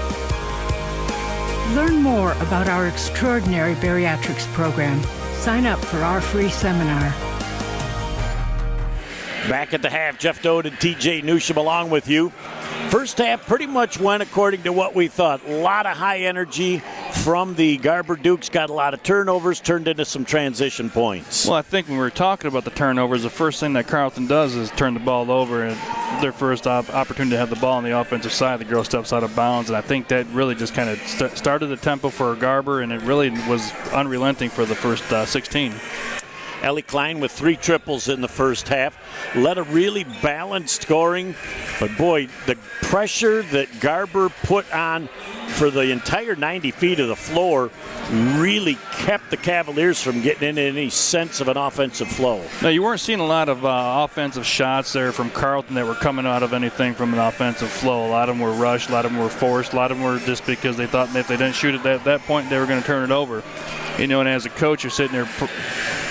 Speaker 4: Learn more about our extraordinary bariatrics program. Sign up for our free seminar.
Speaker 1: Back at the half, Jeff Dodd and TJ Newsham along with you. First half pretty much went according to what we thought. A lot of high energy from the Garber Dukes. Got a lot of turnovers, turned into some transition points.
Speaker 2: Well, I think when we were talking about the turnovers, the first thing that Carrollton does is turn the ball over, and their first opportunity to have the ball on the offensive side, the girl steps out of bounds, and I think that really just kind of started the tempo for Garber, and it really was unrelenting for the first 16.
Speaker 1: Ellie Klein with 3 triples in the first half. Led a really balanced scoring. But boy, the pressure that Garber put on for the entire 90 feet of the floor really kept the Cavaliers from getting into any sense of an offensive flow.
Speaker 2: No, you weren't seeing a lot of offensive shots there from Carrollton that were coming out of anything from an offensive flow. A lot of them were rushed, a lot of them were forced, a lot of them were just because they thought if they didn't shoot it at that point, they were going to turn it over. You know, and as a coach, you're sitting there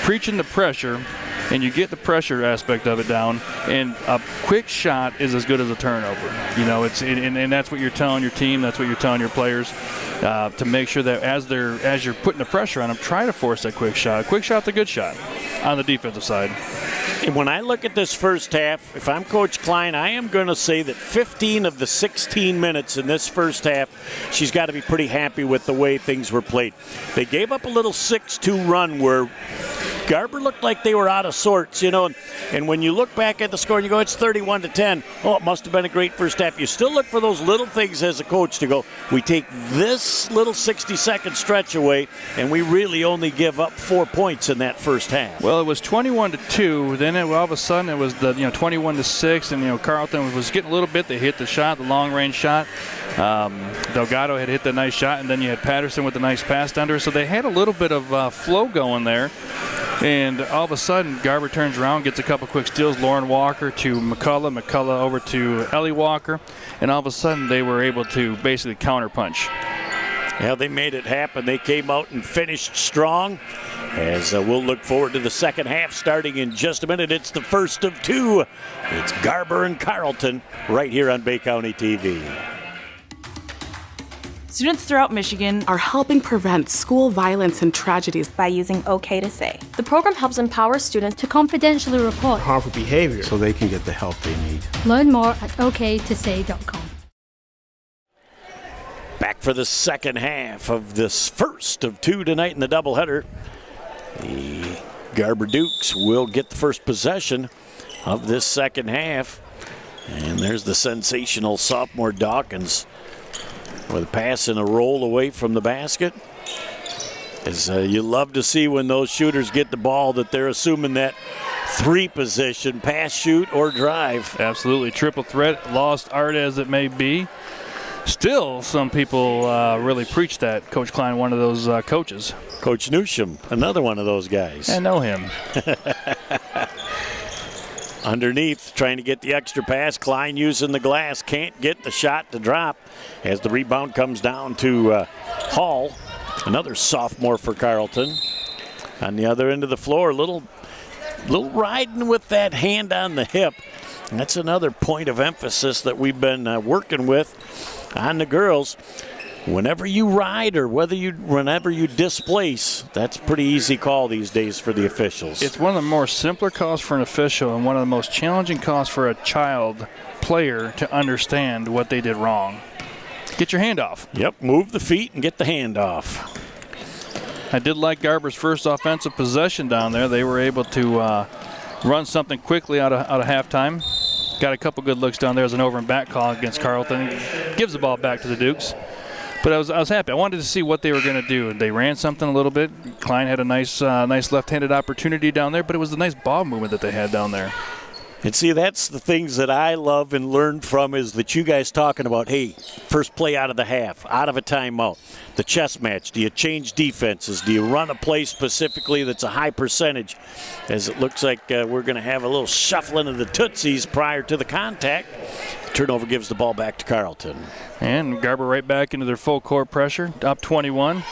Speaker 2: preaching the pressure, and you get the pressure aspect of it down, and a quick shot is as good as a turnover. You know, and that's what you're telling your team, that's what you're telling your players, to make sure that as you're putting the pressure on them, try to force that quick shot. A quick shot's a good shot on the defensive side.
Speaker 1: And when I look at this first half, if I'm Coach Klein, I am going to say that 15 of the 16 minutes in this first half, she's got to be pretty happy with the way things were played. They gave up a little 6-2 run where Garber looked like they were out of sorts, you know, and when you look back at the score and you go, it's 31-10, oh, it must have been a great first half. You still look for those little things as a coach to go, we take this little 60-second stretch away, and we really only give up 4 points in that first half.
Speaker 2: Well, it was 21-2. Then all of a sudden it was 21-6, and Carrollton was getting a little bit. They hit the shot, the long-range shot. Delgado had hit the nice shot, and then you had Patterson with the nice pass under. So they had a little bit of flow going there. And all of a sudden, Garber turns around, gets a couple quick steals. Lauren Walker to McCullough over to Ellie Walker. And all of a sudden, they were able to basically counterpunch.
Speaker 1: Yeah, they made it happen. They came out and finished strong. As we'll look forward to the second half starting in just a minute. It's the first of two. It's Garber and Carrollton right here on Bay County TV.
Speaker 6: Students throughout Michigan are helping prevent school violence and tragedies
Speaker 7: by using OK to Say.
Speaker 8: The program helps empower students
Speaker 9: to confidentially report
Speaker 10: harmful behavior so they can get the help they need.
Speaker 9: Learn more at oktosay.com.
Speaker 1: Back for the second half of this first of two tonight in the doubleheader. The Garber Dukes will get the first possession of this second half. And there's the sensational sophomore Dawkins with a pass and a roll away from the basket. As you love to see when those shooters get the ball that they're assuming that three position, pass, shoot, or drive.
Speaker 2: Absolutely. Triple threat, lost art as it may be. Still, some people really preach that. Coach Klein, one of those coaches.
Speaker 1: Coach Newsham, another one of those guys.
Speaker 2: I know him.
Speaker 1: Underneath, trying to get the extra pass. Klein using the glass, can't get the shot to drop as the rebound comes down to Hall, another sophomore for Carrollton. On the other end of the floor, a little riding with that hand on the hip. And that's another point of emphasis that we've been working with on the girls. Whenever you ride or whenever you displace, that's a pretty easy call these days for the officials.
Speaker 2: It's one of the more simpler calls for an official and one of the most challenging calls for a child player to understand what they did wrong. Get your hand off.
Speaker 1: Yep, move the feet and get the hand off.
Speaker 2: I did like Garber's first offensive possession down there. They were able to run something quickly out of halftime. Got a couple good looks down there as an over and back call against Carrollton. Gives the ball back to the Dukes. But I was happy. I wanted to see what they were going to do. They ran something a little bit. Klein had a nice left-handed opportunity down there, but it was a nice ball movement that they had down there.
Speaker 1: And see, that's the things that I love and learn from is that you guys talking about, hey, first play out of the half, out of a timeout, the chess match. Do you change defenses? Do you run a play specifically that's a high percentage? As it looks like we're going to have a little shuffling of the Tootsies prior to the contact. Turnover gives the ball back to Carrollton.
Speaker 2: And Garber right back into their full court pressure, up 21.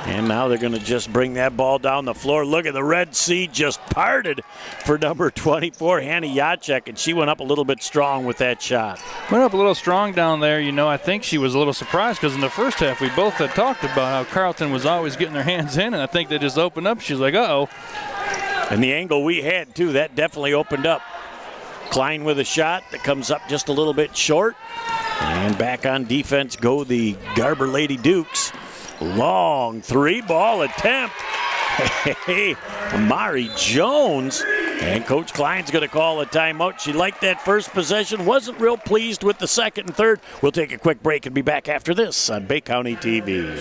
Speaker 1: And now they're going to just bring that ball down the floor. Look at the Red Sea just parted for number 24, Hannah Jacek, and she went up a little bit strong with that shot.
Speaker 2: Went up a little strong down there. I think she was a little surprised because in the first half we both had talked about how Carrollton was always getting their hands in, and I think they just opened up. She's like, uh-oh.
Speaker 1: And the angle we had, too, that definitely opened up. Klein with a shot that comes up just a little bit short. And back on defense go the Garber Lady Dukes. Long three-ball attempt. Hey, Mari Jones. And Coach Klein's going to call a timeout. She liked that first possession. Wasn't real pleased with the second and third. We'll take a quick break and be back after this on Bay County TV.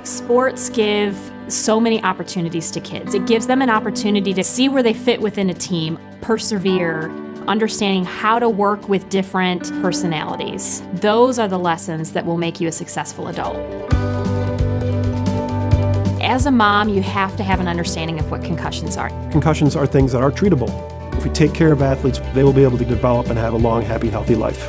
Speaker 11: Sports give so many opportunities to kids. It gives them an opportunity to see where they fit within a team, persevere, understanding how to work with different personalities. Those are the lessons that will make you a successful adult. As a mom, you have to have an understanding of what concussions are.
Speaker 12: Concussions are things that are treatable. If we take care of athletes, they will be able to develop and have a long, happy, healthy life.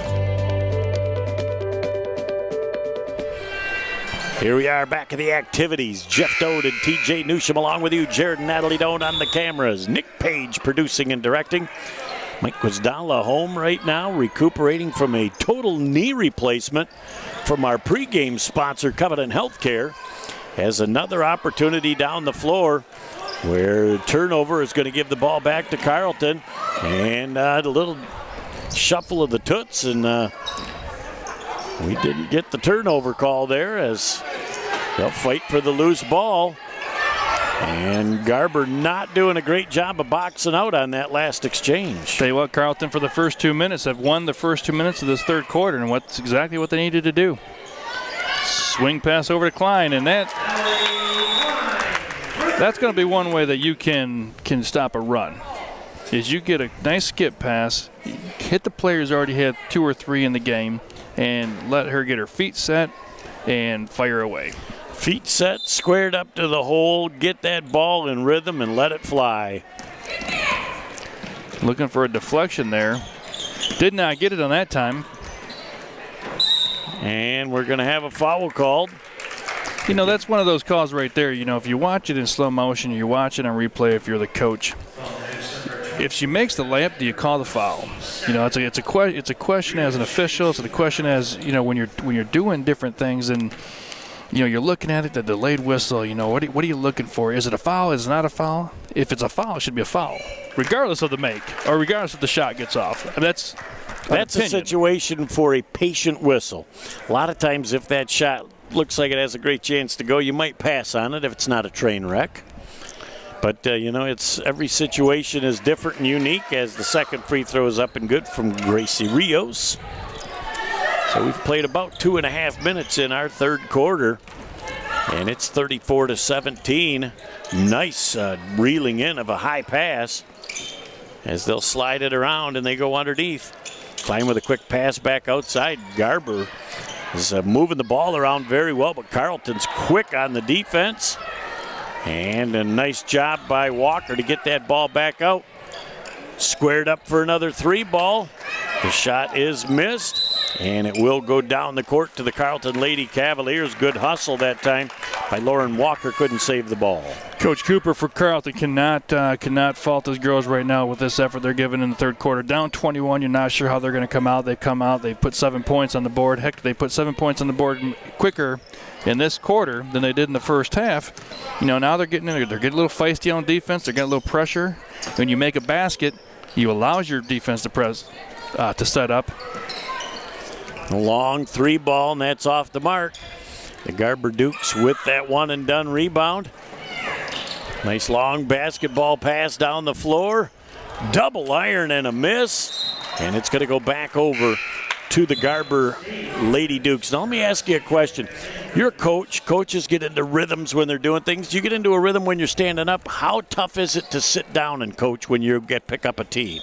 Speaker 1: Here we are back at the activities. Jeff Dode and TJ Newsham along with you. Jared and Natalie Doan on the cameras. Nick Page producing and directing. Mike Guzdala home right now, recuperating from a total knee replacement from our pregame sponsor, Covenant Healthcare. Has another opportunity down the floor where turnover is going to give the ball back to Carrollton. And a little shuffle of the Toots, and we didn't get the turnover call there as they'll fight for the loose ball. And Garber not doing a great job of boxing out on that last exchange.
Speaker 2: Tell you what, Carrollton for the first 2 minutes have won the first 2 minutes of this third quarter, and that's exactly what they needed to do. Swing pass over to Klein, and that's going to be one way that you can stop a run. Is you get a nice skip pass, hit the player who's already had 2 or 3 in the game, and let her get her feet set and fire away.
Speaker 1: Feet set, squared up to the hole, get that ball in rhythm and let it fly.
Speaker 2: Looking for a deflection there. Did not get it on that time.
Speaker 1: And we're going to have a foul called.
Speaker 2: You know, that's one of those calls right there. You know, if you watch it in slow motion, you watch it on replay if you're the coach. If she makes the layup, do you call the foul? You know, it's a question as an official. It's a question as, you know, when you're doing different things, and you know, you're looking at it, the delayed whistle. You know, what are you looking for? Is it a foul? Is it not a foul? If it's a foul, it should be a foul, regardless of the make or regardless if the shot gets off. I mean, that's
Speaker 1: a situation for a patient whistle. A lot of times, if that shot looks like it has a great chance to go, you might pass on it if it's not a train wreck. But, you know, every situation is different and unique, as the second free throw is up and good from Gracie Rios. So we've played about 2.5 minutes in our third quarter, and it's 34-17. Nice reeling in of a high pass as they'll slide it around and they go underneath. Klein with a quick pass back outside. Garber is moving the ball around very well, but Carrollton's quick on the defense. And a nice job by Walker to get that ball back out. Squared up for another 3 ball. The shot is missed, and it will go down the court to the Carrollton Lady Cavaliers. Good hustle that time by Lauren Walker. Couldn't save the ball.
Speaker 2: Coach Cooper for Carrollton cannot fault those girls right now with this effort they're giving in the third quarter. Down 21, you're not sure how they're going to come out. They've come out, they've put 7 points on the board. Heck, they put 7 points on the board quicker in this quarter than they did in the first half. You know, now they're getting a little feisty on defense. They're getting a little pressure. When you make a basket, you allows your defense to press to set up.
Speaker 1: A long 3 ball, and that's off the mark. The Garber Dukes with that one and done rebound. Nice long basketball pass down the floor. Double iron and a miss. And it's going to go back over to the Garber Lady Dukes. Now let me ask you a question. You're a coach. Coaches get into rhythms when they're doing things. You get into a rhythm when you're standing up. How tough is it to sit down and coach when you pick up a tee?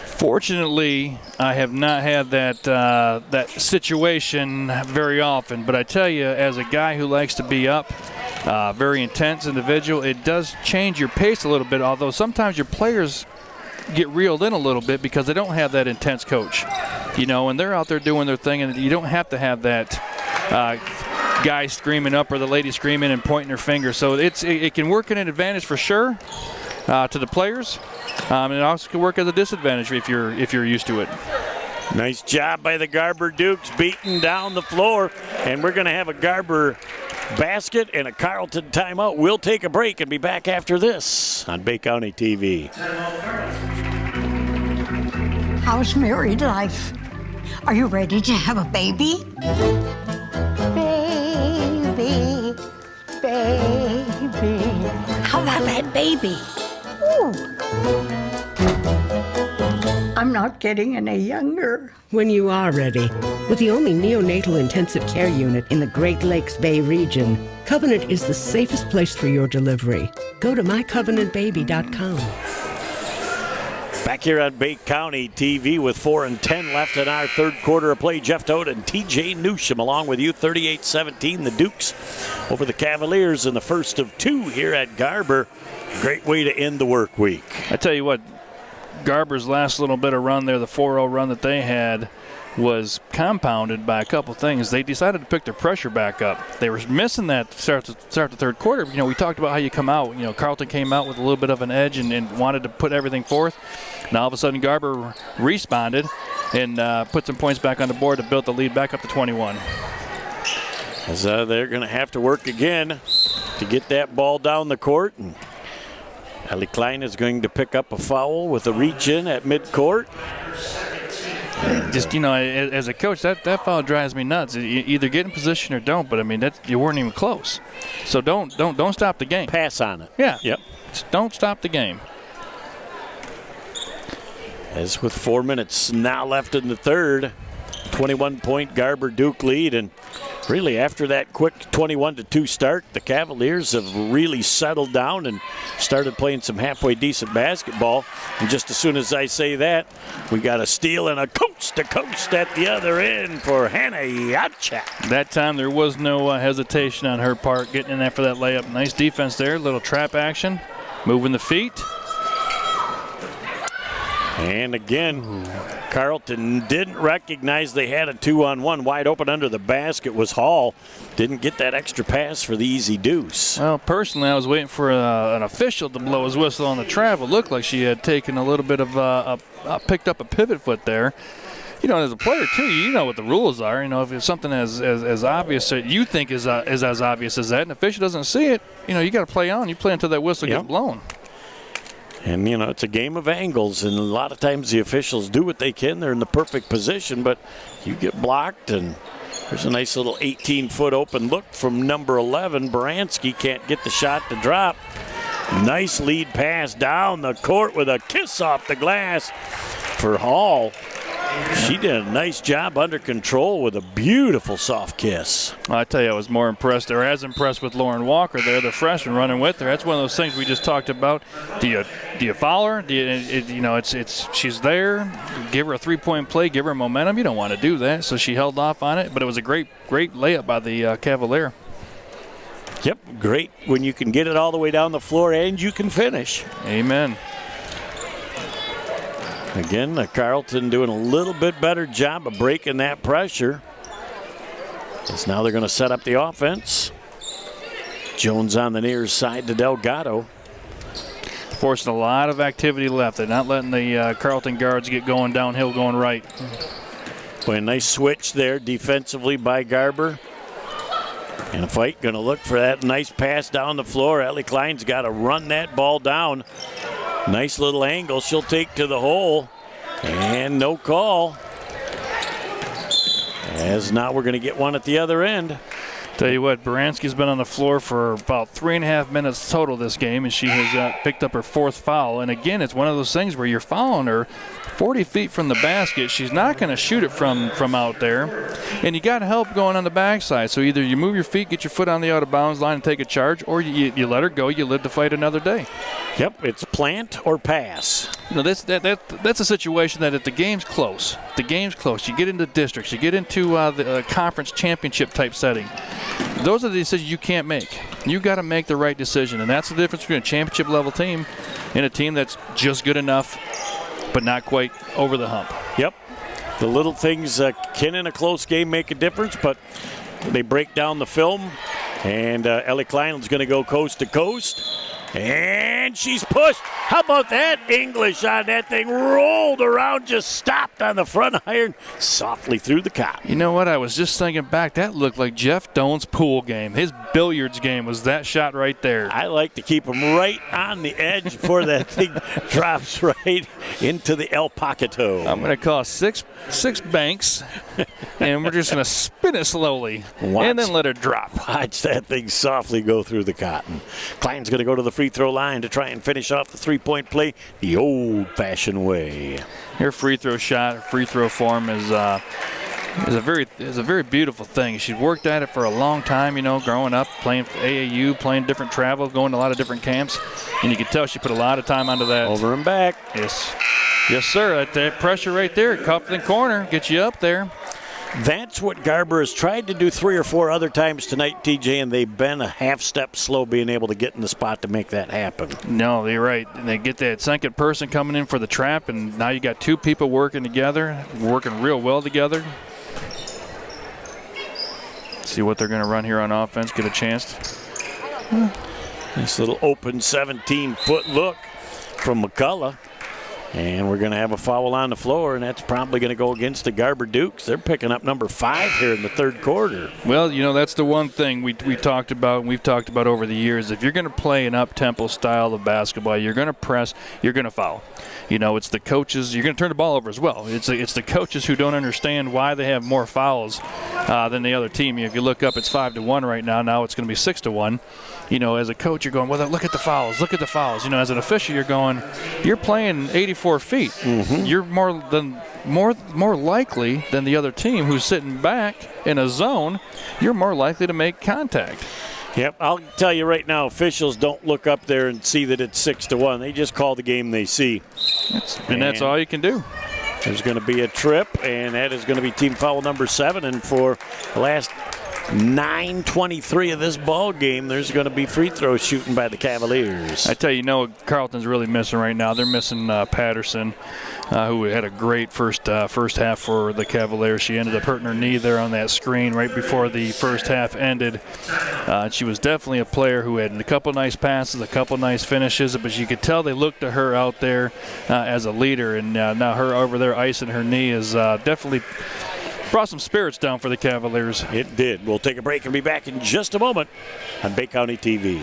Speaker 2: Fortunately, I have not had that situation very often. But I tell you, as a guy who likes to be up, very intense individual, it does change your pace a little bit, although sometimes your players get reeled in a little bit because they don't have that intense coach. You know, and they're out there doing their thing, and you don't have to have that guy screaming up or the lady screaming and pointing her finger. So it can work in an advantage for sure to the players, and it also can work as a disadvantage if you're used to it.
Speaker 1: Nice job by the Garber Dukes, beating down the floor, and we're going to have a Garber basket and a Carrollton timeout. We'll take a break and be back after this on Bay County TV.
Speaker 7: How's married life? Are you ready to have a baby? Baby, baby. How about that baby? Ooh. I'm not getting any younger.
Speaker 13: When you are ready. With the only neonatal intensive care unit in the Great Lakes Bay region, Covenant is the safest place for your delivery. Go to mycovenantbaby.com.
Speaker 1: Back here on Bay County TV with 4:10 left in our third quarter of play. Jeff Todt and TJ Newsham along with you, 38-17. The Dukes over the Cavaliers in the first of 2 here at Garber. Great way to end the work week.
Speaker 2: I tell you what, Garber's last little bit of run there, the 4-0 run that they had, was compounded by a couple things. They decided to pick their pressure back up. They were missing that to start the third quarter. You know, we talked about how you come out. You know, Carrollton came out with a little bit of an edge and wanted to put everything forth. Now all of a sudden Garber responded and put some points back on the board to build the lead back up to 21.
Speaker 1: As they're going to have to work again to get that ball down the court. And Ellie Klein is going to pick up a foul with a reach in at midcourt.
Speaker 2: Just, as a coach, that foul drives me nuts. You either get in position or don't, but, I mean, you weren't even close. So don't stop the game.
Speaker 1: Pass on it.
Speaker 2: Yeah.
Speaker 1: Yep.
Speaker 2: Just don't stop the game.
Speaker 1: As with 4 minutes now left in the third, 21-point Garber Duke lead, and really after that quick 21-2 start, the Cavaliers have really settled down and started playing some halfway decent basketball. And just as soon as I say that, we got a steal and a coast-to-coast at the other end for Hannah Yachak.
Speaker 2: That time there was no hesitation on her part, getting in there for that layup. Nice defense there, little trap action, moving the feet.
Speaker 1: And again, Carrollton didn't recognize they had a 2-on-1. Wide open under the basket was Hall. Didn't get that extra pass for the easy deuce.
Speaker 2: Well, personally, I was waiting for an official to blow his whistle on the travel. Looked like she had taken a little bit of picked up a pivot foot there. As a player, too, you know what the rules are. If it's something as obvious that you think is as obvious as that, and the official doesn't see it, you got to play on. You play until that whistle gets blown.
Speaker 1: And, it's a game of angles, and a lot of times the officials do what they can. They're in the perfect position, but you get blocked, and there's a nice little 18-foot open look from number 11. Baranski can't get the shot to drop. Nice lead pass down the court with a kiss off the glass for Hall. She did a nice job under control with a beautiful soft kiss.
Speaker 2: I tell you, I was more impressed, or as impressed with Lauren Walker there, the freshman running with her. That's one of those things we just talked about. Do you follow her? She's there. Give her a three-point play. Give her momentum. You don't want to do that. So she held off on it, but it was a great layup by the Cavalier.
Speaker 1: Yep, great when you can get it all the way down the floor and you can finish.
Speaker 2: Amen.
Speaker 1: Again, Carrollton doing a little bit better job of breaking that pressure. As now they're going to set up the offense. Jones on the near side to Delgado.
Speaker 2: Forcing a lot of activity left. They're not letting the Carrollton guards get going downhill, going right.
Speaker 1: Boy, a nice switch there defensively by Garber. And a fight going to look for that nice pass down the floor. Ellie Klein's got to run that ball down. Nice little angle. She'll take to the hole. And no call. As now we're going to get one at the other end.
Speaker 2: Tell you what, Baranski's been on the floor for about 3.5 minutes total this game, and she has picked up her fourth foul. And again, it's one of those things where you're fouling her 40 feet from the basket. She's not going to shoot it from out there. And you got help going on the backside. So either you move your feet, get your foot on the out of bounds line and take a charge, or you let her go. You live to fight another day.
Speaker 1: Yep, it's plant or pass.
Speaker 2: That's a situation that if the game's close, you get into districts, you get into the conference championship type setting. Those are the decisions you can't make. You got to make the right decision, and that's the difference between a championship level team and a team that's just good enough but not quite over the hump.
Speaker 1: Yep. The little things can in a close game make a difference, but they break down the film, and Ellie Klein's going to go coast to coast. And she's pushed. How about that? English on that thing. Rolled around, just stopped on the front iron, softly through the cop.
Speaker 2: You know what? I was just thinking back. That looked like Jeff Doan's pool game. His billiards game was that shot right there.
Speaker 1: I like to keep him right on the edge before that thing drops right into the El Poquito.
Speaker 2: I'm going to call six banks, and we're just going to spin it slowly and then let it drop.
Speaker 1: Watch that thing softly go through the cotton. Klein's going to go to the free throw line to try and finish off the three-point play the old-fashioned way.
Speaker 2: Her free throw shot, her free throw form is a very beautiful thing. She's worked at it for a long time, growing up, playing AAU, playing different travel, going to a lot of different camps, and you can tell she put a lot of time onto that.
Speaker 1: Over and back.
Speaker 2: Yes, sir. That pressure right there, cuff in the corner, gets you up there.
Speaker 1: That's what Garber has tried to do 3 or 4 other times tonight, TJ, and they've been a half step slow being able to get in the spot to make that happen.
Speaker 2: No, you're right. And they get that second person coming in for the trap, and now you got 2 people working together, working real well together. See what they're going to run here on offense, get a chance.
Speaker 1: Nice little open 17-foot look from McCullough. And we're going to have a foul on the floor, and that's probably going to go against the Garber Dukes. They're picking up number 5 here in the third quarter.
Speaker 2: Well, that's the one thing we talked about, and we've talked about over the years. If you're going to play an up-tempo style of basketball, you're going to press, you're going to foul. it's the coaches. You're going to turn the ball over as well. It's the coaches who don't understand why they have more fouls than the other team. If you look up, it's 5-1 right now. Now it's going to be 6-1. As a coach, you're going, well, look at the fouls. Look at the fouls. As an official, you're going, you're playing 84 feet.
Speaker 1: Mm-hmm.
Speaker 2: You're more likely than the other team who's sitting back in a zone. You're more likely to make contact.
Speaker 1: Yep, I'll tell you right now, officials don't look up there and see that it's 6-1. They just call the game they see.
Speaker 2: That's all you can do.
Speaker 1: There's going to be a trip, and that is going to be team foul number 7. And for the last 9:23 of this ball game, there's going to be free throw shooting by the Cavaliers.
Speaker 2: I tell you, Carrollton's really missing right now. They're missing Patterson, who had a great first half for the Cavaliers. She ended up hurting her knee there on that screen right before the first half ended. She was definitely a player who had a couple nice passes, a couple nice finishes, but you could tell they looked to her out there as a leader, and now her over there icing her knee is definitely brought some spirits down for the Cavaliers.
Speaker 1: It did. We'll take a break and be back in just a moment on Bay County TV.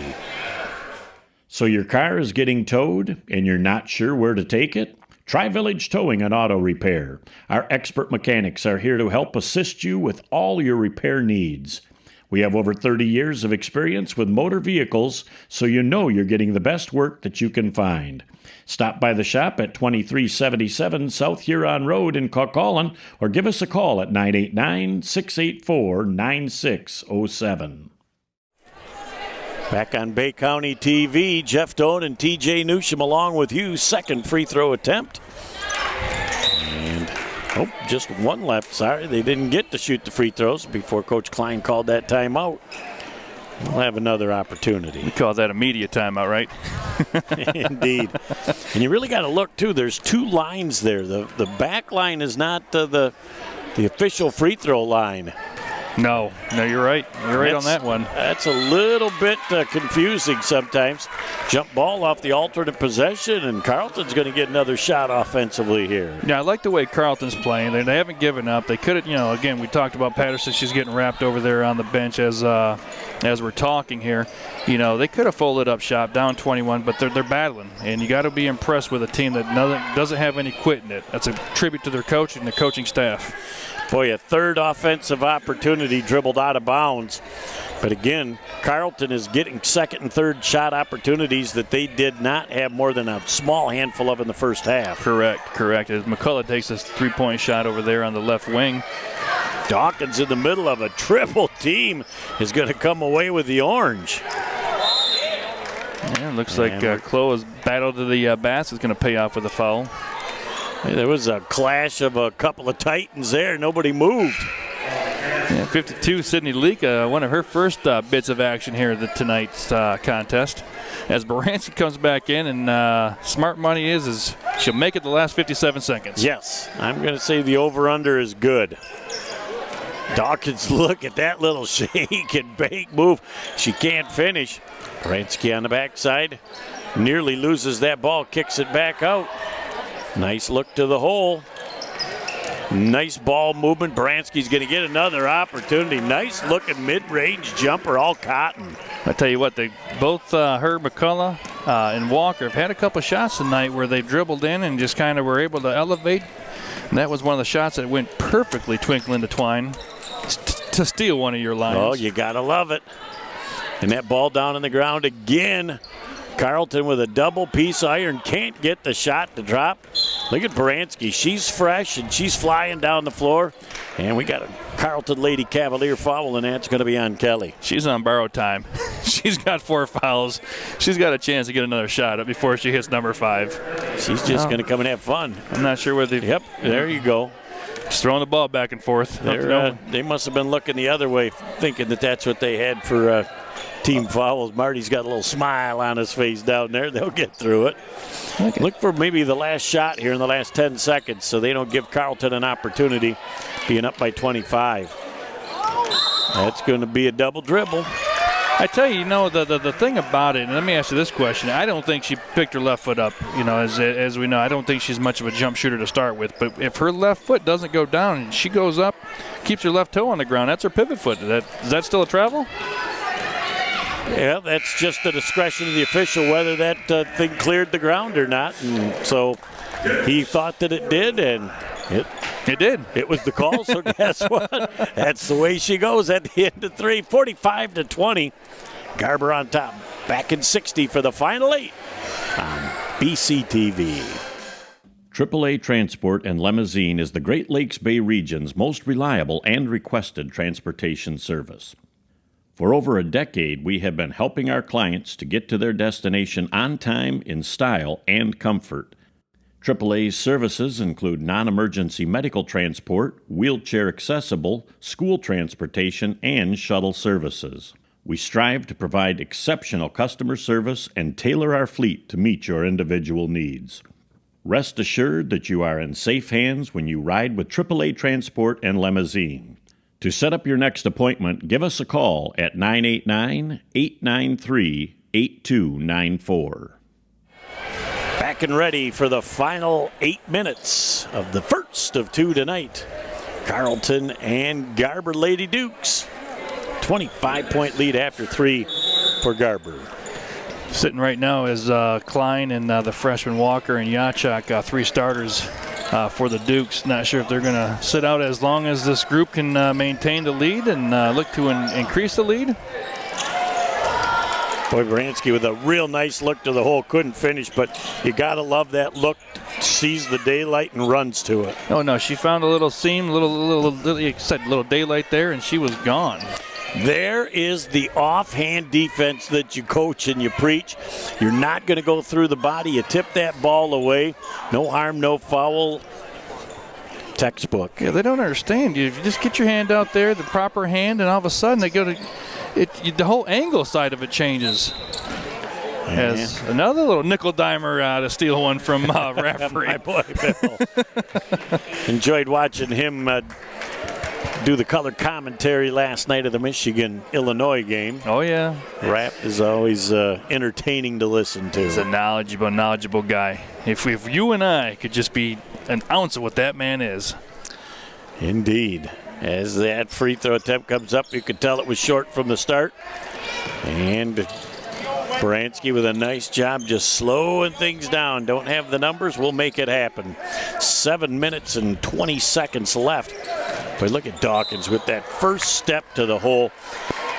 Speaker 5: So your car is getting towed and you're not sure where to take it? Try Village Towing and Auto Repair. Our expert mechanics are here to help assist you with all your repair needs. We have over 30 years of experience with motor vehicles, so you know you're getting the best work that you can find. Stop by the shop at 2377 South Huron Road in Carrollton or give us a call at 989-684-9607.
Speaker 1: Back on Bay County TV, Jeff Doan and TJ Newsham along with you. Second free throw attempt. And just one left. Sorry, they didn't get to shoot the free throws before Coach Klein called that timeout. We'll have another opportunity.
Speaker 2: We call that a media timeout, right?
Speaker 1: Indeed. And you really got to look, too. There's two lines there. The back line is not the official free throw line.
Speaker 2: No, you're right. You're right on that one.
Speaker 1: That's a little bit confusing sometimes. Jump ball off the alternate possession, and Carrollton's going to get another shot offensively here.
Speaker 2: Yeah, I like the way Carrollton's playing. They haven't given up. They could have, again, we talked about Patterson. She's getting wrapped over there on the bench as we're talking here. They could have folded up shop down 21, but they're battling, and you got to be impressed with a team that doesn't have any quit in it. That's a tribute to their coach and the coaching staff.
Speaker 1: Boy, a third offensive opportunity dribbled out of bounds. But again, Carrollton is getting second and third shot opportunities that they did not have more than a small handful of in the first half.
Speaker 2: Correct. As McCullough takes this three-point shot over there on the left wing.
Speaker 1: Dawkins in the middle of a triple team is going to come away with the orange.
Speaker 2: Yeah, looks like Chloe's battle to the basket is going to pay off with a foul.
Speaker 1: There was a clash of a couple of Titans there. Nobody moved.
Speaker 2: Yeah, 52, Sydney Leak, one of her first bits of action here at tonight's contest. As Baranski comes back in, and smart money is she'll make it the last 57 seconds.
Speaker 1: Yes, I'm going to say the over-under is good. Dawkins, look at that little shake and bake move. She can't finish. Baranski on the backside. Nearly loses that ball, kicks it back out. Nice look to the hole. Nice ball movement. Baranski's going to get another opportunity. Nice looking mid-range jumper, all cotton.
Speaker 2: I tell you what, both her, McCullough, and Walker have had a couple shots tonight where they dribbled in and just kind of were able to elevate. And that was one of the shots that went perfectly twinkling to twine to steal one of your lines.
Speaker 1: Oh, you got to love it. And that ball down on the ground again. Carrollton with a double piece iron, can't get the shot to drop. Look at Baranski. She's fresh and she's flying down the floor. And we got a Carrollton Lady Cavalier foul, and that's going to be on Kelly.
Speaker 2: She's on borrowed time. She's got 4 fouls. She's got a chance to get another shot up before she hits number 5.
Speaker 1: She's just going to come and have fun.
Speaker 2: I'm not sure whether.
Speaker 1: Yep, there you go.
Speaker 2: Just throwing the ball back and forth.
Speaker 1: They must have been looking the other way, thinking that that's what they had for team fouls. Marty's got a little smile on his face down there. They'll get through it. Okay. Look for maybe the last shot here in the last 10 seconds so they don't give Carrollton an opportunity, being up by 25. That's going to be a double dribble.
Speaker 2: I tell you, the thing about it, and let me ask you this question. I don't think she picked her left foot up, as we know. I don't think she's much of a jump shooter to start with. But if her left foot doesn't go down and she goes up, keeps her left toe on the ground, that's her pivot foot. Is that still a travel?
Speaker 1: Yeah, that's just the discretion of the official whether that thing cleared the ground or not. And so he thought that it did, and
Speaker 2: it did.
Speaker 1: It was the call, so guess what? That's the way she goes at the end of 3, 45-20. Garber on top, back in 60 for the final 8 on BCTV.
Speaker 5: AAA Transport and Limousine is the Great Lakes Bay region's most reliable and requested transportation service. For over a decade, we have been helping our clients to get to their destination on time, in style, and comfort. AAA's services include non-emergency medical transport, wheelchair accessible, school transportation, and shuttle services. We strive to provide exceptional customer service and tailor our fleet to meet your individual needs. Rest assured that you are in safe hands when you ride with AAA Transport and Limousine. To set up your next appointment, give us a call at 989-893-8294.
Speaker 1: Back and ready for the final 8 minutes of the first of 2 tonight. Carrollton and Garber Lady Dukes. 25-point lead after 3 for Garber.
Speaker 2: Sitting right now is Klein and the freshman Walker and Yachak, 3 starters for the Dukes. Not sure if they're going to sit out as long as this group can maintain the lead and look to increase the lead.
Speaker 1: Boy, Baranski with a real nice look to the hole. Couldn't finish, but you got to love that look. Sees the daylight and runs to it.
Speaker 2: Oh, no, she found a little seam, little daylight there, and she was gone.
Speaker 1: There is the offhand defense that you coach and you preach. You're not going to go through the body. You tip that ball away. No harm, no foul. Textbook.
Speaker 2: Yeah, they don't understand. You just get your hand out there, the proper hand, and all of a sudden they go to the whole angle side of it changes. As another little nickel dimer to steal one from referee.
Speaker 1: My boy Bill. Enjoyed watching him do the color commentary last night of the Michigan-Illinois game.
Speaker 2: Oh, yeah.
Speaker 1: Rap is always entertaining to listen to.
Speaker 2: He's a knowledgeable guy. If you and I could just be an ounce of what that man is.
Speaker 1: Indeed. As that free throw attempt comes up, you could tell it was short from the start. And Baranski with a nice job just slowing things down. Don't have the numbers, we'll make it happen. 7 minutes and 20 seconds left. But look at Dawkins with that first step to the hole.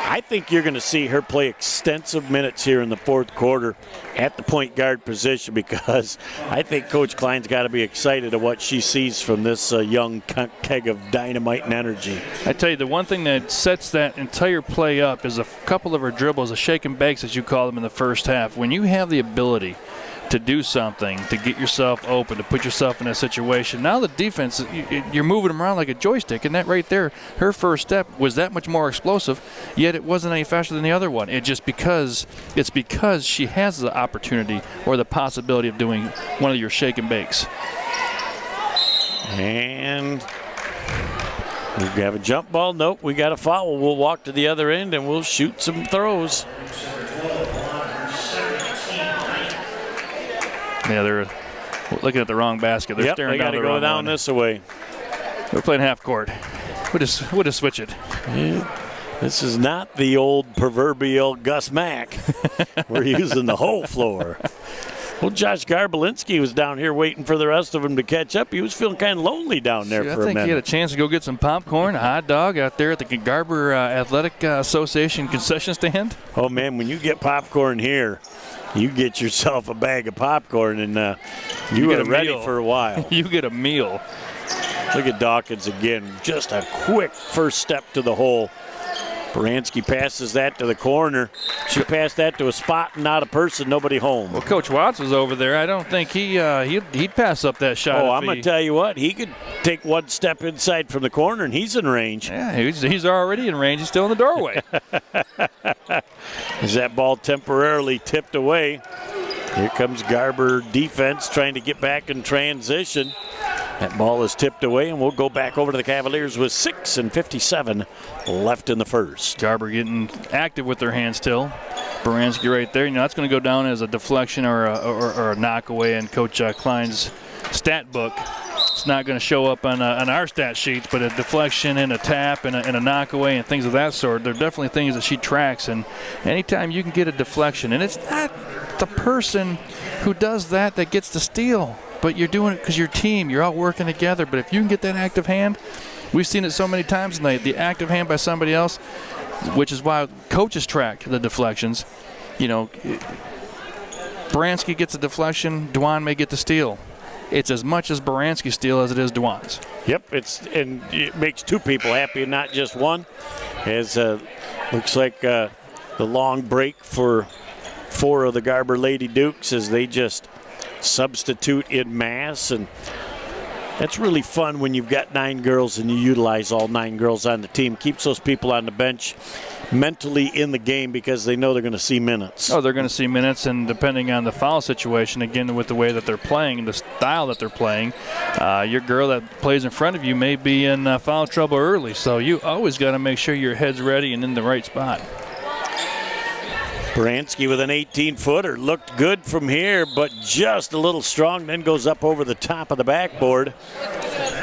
Speaker 1: I think you're going to see her play extensive minutes here in the fourth quarter at the point guard position, because I think Coach Klein's got to be excited at what she sees from this young keg of dynamite and energy.
Speaker 2: I tell you, the one thing that sets that entire play up is a couple of her dribbles, a shake and bakes as you call them in the first half. When you have the ability to do something, to get yourself open, to put yourself in a situation. Now the defense, you're moving them around like a joystick, and that right there, her first step was that much more explosive, yet it wasn't any faster than the other one. It's because she has the opportunity or the possibility of doing one of your shake and bakes.
Speaker 1: And we have a jump ball. Nope, we got a foul. We'll walk to the other end and we'll shoot some throws.
Speaker 2: Yeah, they're looking at the wrong basket. They're staring down the wrong one.
Speaker 1: They got to go down this way.
Speaker 2: We're playing half court. We'll just switch it.
Speaker 1: Yeah, this is not the old proverbial Gus Mack. We're using the whole floor. Well, Josh Garbolinski was down here waiting for the rest of them to catch up. He was feeling kind of lonely down there for a minute.
Speaker 2: I think he had a chance to go get some popcorn, a hot dog out there at the Garber Athletic Association concession stand.
Speaker 1: Oh, man, when you get popcorn here, you get yourself a bag of popcorn, and you are ready for a while.
Speaker 2: You get a meal.
Speaker 1: Look at Dawkins again. Just a quick first step to the hole. Baranski passes that to the corner. She passed that to a spot and not a person, nobody home.
Speaker 2: Well, Coach Watts was over there. I don't think he'd pass up that shot.
Speaker 1: Oh, I'm going to tell you what. He could take one step inside from the corner, and he's in range.
Speaker 2: Yeah, he's already in range. He's still in the doorway.
Speaker 1: As that ball temporarily tipped away. Here comes Garber defense trying to get back in transition. That ball is tipped away, and we'll go back over to the Cavaliers with 6:57 left in the first.
Speaker 2: Garber getting active with their hands still. Baranski right there. You know, that's going to go down as a deflection or a knock away in Coach Klein's stat book. It's not going to show up on our stat sheets, but a deflection and a tap and a knock away and things of that sort, they're definitely things that she tracks. And anytime you can get a deflection, and it's not the person who does that gets the steal. but you're doing it because you're a team. You're all working together. But if you can get that active hand, we've seen it so many times tonight, the active hand by somebody else, which is why coaches track the deflections. You know, Baranski gets a deflection, Dwan may get the steal. It's as much as Baranski's steal as it is Dwan's.
Speaker 1: Yep, and it makes two people happy and not just one. As looks like the long break for 4 of the Garber Lady Dukes as they just substitute in mass, and that's really fun when you've got 9 girls and you utilize all 9 girls on the team. Keeps those people on the bench mentally in the game because they know they're going to see minutes.
Speaker 2: Oh, they're going to see minutes, and depending on the foul situation, again, with the way that they're playing, the style that they're playing, your girl that plays in front of you may be in foul trouble early. So you always got to make sure your head's ready and in the right spot.
Speaker 1: Baranski with an 18-footer. Looked good from here, but just a little strong, then goes up over the top of the backboard.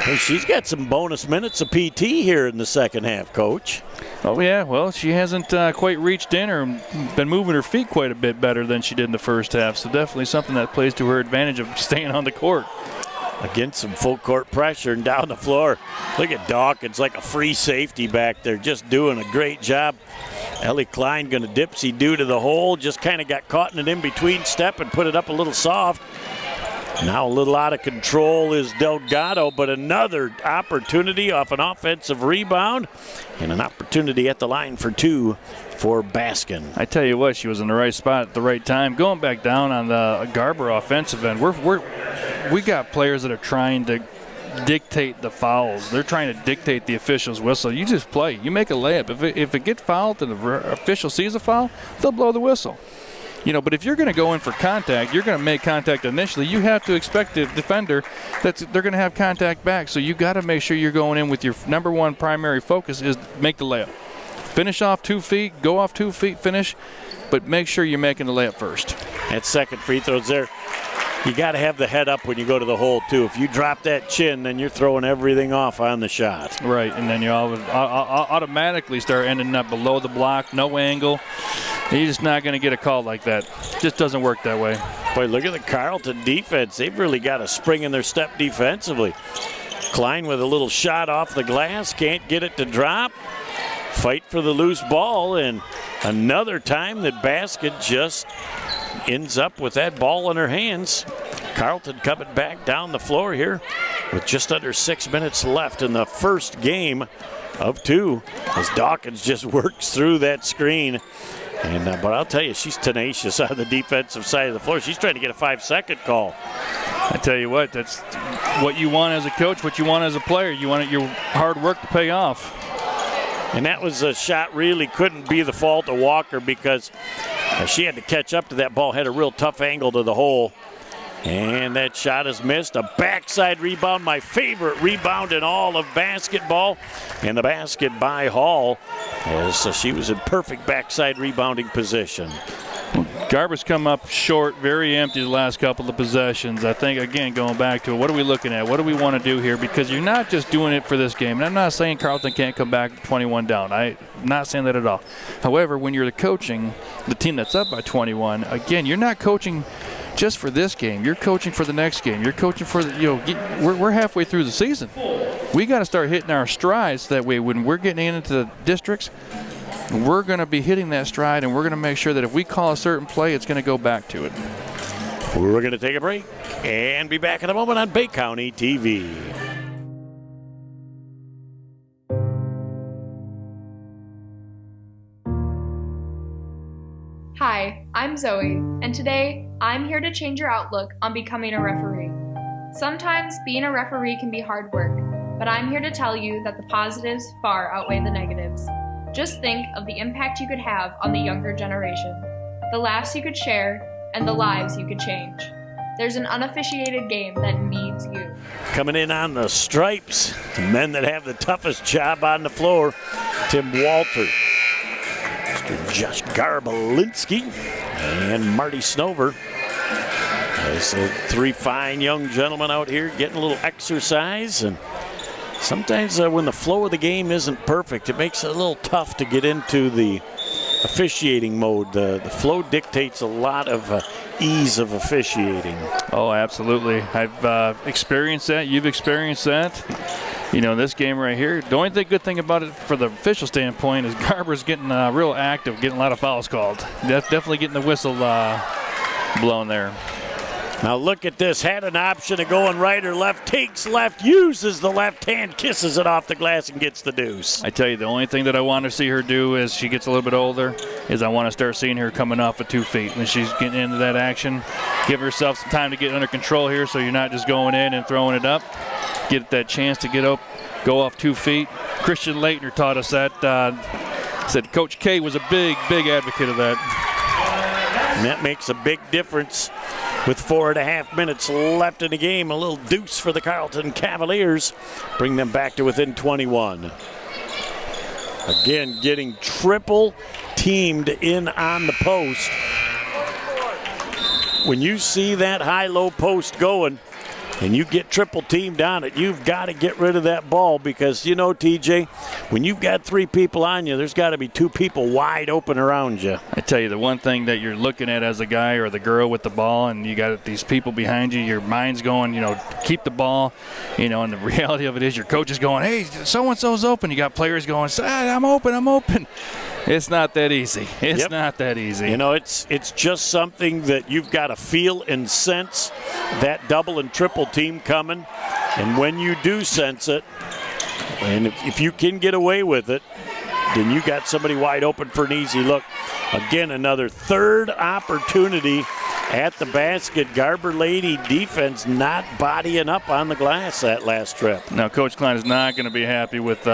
Speaker 1: Hey, she's got some bonus minutes of PT here in the second half, Coach.
Speaker 2: Oh, yeah. Well, she hasn't quite reached in or been moving her feet quite a bit better than she did in the first half. So definitely something that plays to her advantage of staying on the court.
Speaker 1: Against some full court pressure and down the floor. Look at Dawkins like a free safety back there, just doing a great job. Ellie Klein going to dipsy-do to the hole, just kind of got caught in an in-between step and put it up a little soft. Now a little out of control is Delgado, but another opportunity off an offensive rebound and an opportunity at the line for 2 for Baskin.
Speaker 2: I tell you what, she was in the right spot at the right time. Going back down on the Garber offensive end, we got players that are trying to dictate the fouls. They're trying to dictate the official's whistle. You just play. You make a layup. If it gets fouled and the official sees a foul, they'll blow the whistle. You know, but if you're going to go in for contact, you're going to make contact initially. You have to expect the defender that they're going to have contact back. So you got to make sure you're going in with your number one primary focus is make the layup. Finish off 2 feet, go off 2 feet, finish, but make sure you're making the layup first.
Speaker 1: That second free throw's there. You got to have the head up when you go to the hole, too. If you drop that chin, then you're throwing everything off on the shot.
Speaker 2: Right, and then you automatically start ending up below the block, no angle. You're just not going to get a call like that. Just doesn't work that way.
Speaker 1: Boy, look at the Carrollton defense. They've really got a spring in their step defensively. Klein with a little shot off the glass, can't get it to drop. Fight for the loose ball, and another time that Basket just ends up with that ball in her hands. Carrollton coming back down the floor here with just under 6 minutes left in the first game of 2 as Dawkins just works through that screen. And but I'll tell you, she's tenacious on the defensive side of the floor. She's trying to get a 5-second call.
Speaker 2: I tell you what, that's what you want as a coach, what you want as a player. You want your hard work to pay off.
Speaker 1: And that was a shot really couldn't be the fault of Walker because she had to catch up to that ball, had a real tough angle to the hole. And that shot is missed. A backside rebound, my favorite rebound in all of basketball. And the basket by Hall, as she was in perfect backside rebounding position.
Speaker 2: Garber's come up short, very empty the last couple of possessions. I think, again, going back to it, what are we looking at? What do we want to do here? Because you're not just doing it for this game. And I'm not saying Carrollton can't come back 21 down. I'm not saying that at all. However, when you're coaching the team that's up by 21, again, you're not coaching just for this game. You're coaching for the next game. You're coaching for the, we're halfway through the season. We got to start hitting our strides that way when we're getting into the districts. We're going to be hitting that stride, and we're going to make sure that if we call a certain play, it's going to go back to it.
Speaker 1: We're going to take a break and be back in a moment on Bay County TV.
Speaker 14: Hi, I'm Zoe, and today I'm here to change your outlook on becoming a referee. Sometimes being a referee can be hard work, but I'm here to tell you that the positives far outweigh the negatives. Just think of the impact you could have on the younger generation, the laughs you could share, and the lives you could change. There's an unofficiated game that needs you.
Speaker 1: Coming in on the stripes, the men that have the toughest job on the floor, Tim Walter, Mr. Josh Garbalinski, and Marty Snover. There's 3 fine young gentlemen out here getting a little exercise, and sometimes when the flow of the game isn't perfect, it makes it a little tough to get into the officiating mode. The flow dictates a lot of ease of officiating.
Speaker 2: Oh, absolutely. I've experienced that. You've experienced that. You know, this game right here, the only good thing about it for the official standpoint is Garber's getting real active, getting a lot of fouls called. Definitely getting the whistle blown there.
Speaker 1: Now look at this. Had an option of going right or left. Takes left, uses the left hand, kisses it off the glass, and gets the deuce.
Speaker 2: I tell you, the only thing that I want to see her do as she gets a little bit older is I want to start seeing her coming off of 2 feet. When she's getting into that action, give herself some time to get under control here so you're not just going in and throwing it up. Get that chance to get up, go off 2 feet. Christian Leitner taught us that. Said Coach K was a big advocate of that.
Speaker 1: And that makes a big difference. With 4.5 minutes left in the game, a little deuce for the Carrollton Cavaliers. Bring them back to within 21. Again, getting triple teamed in on the post. When you see that high-low post going and you get triple teamed on it, you've got to get rid of that ball because, you know, TJ, when you've got 3 people on you, there's got to be 2 people wide open around you.
Speaker 2: I tell you, the one thing that you're looking at as a guy or the girl with the ball and you got these people behind you, your mind's going, you know, keep the ball, you know, and the reality of it is your coach is going, hey, so-and-so's open. You got players going, I'm open. It's not that easy. It's not that easy.
Speaker 1: You know, it's just something that you've got to feel and sense that double and triple team coming. And when you do sense it, and if you can get away with it, then you got somebody wide open for an easy look. Again, another third opportunity at the basket. Garber Lady defense not bodying up on the glass that last trip.
Speaker 2: Now, Coach Klein is not going to be happy with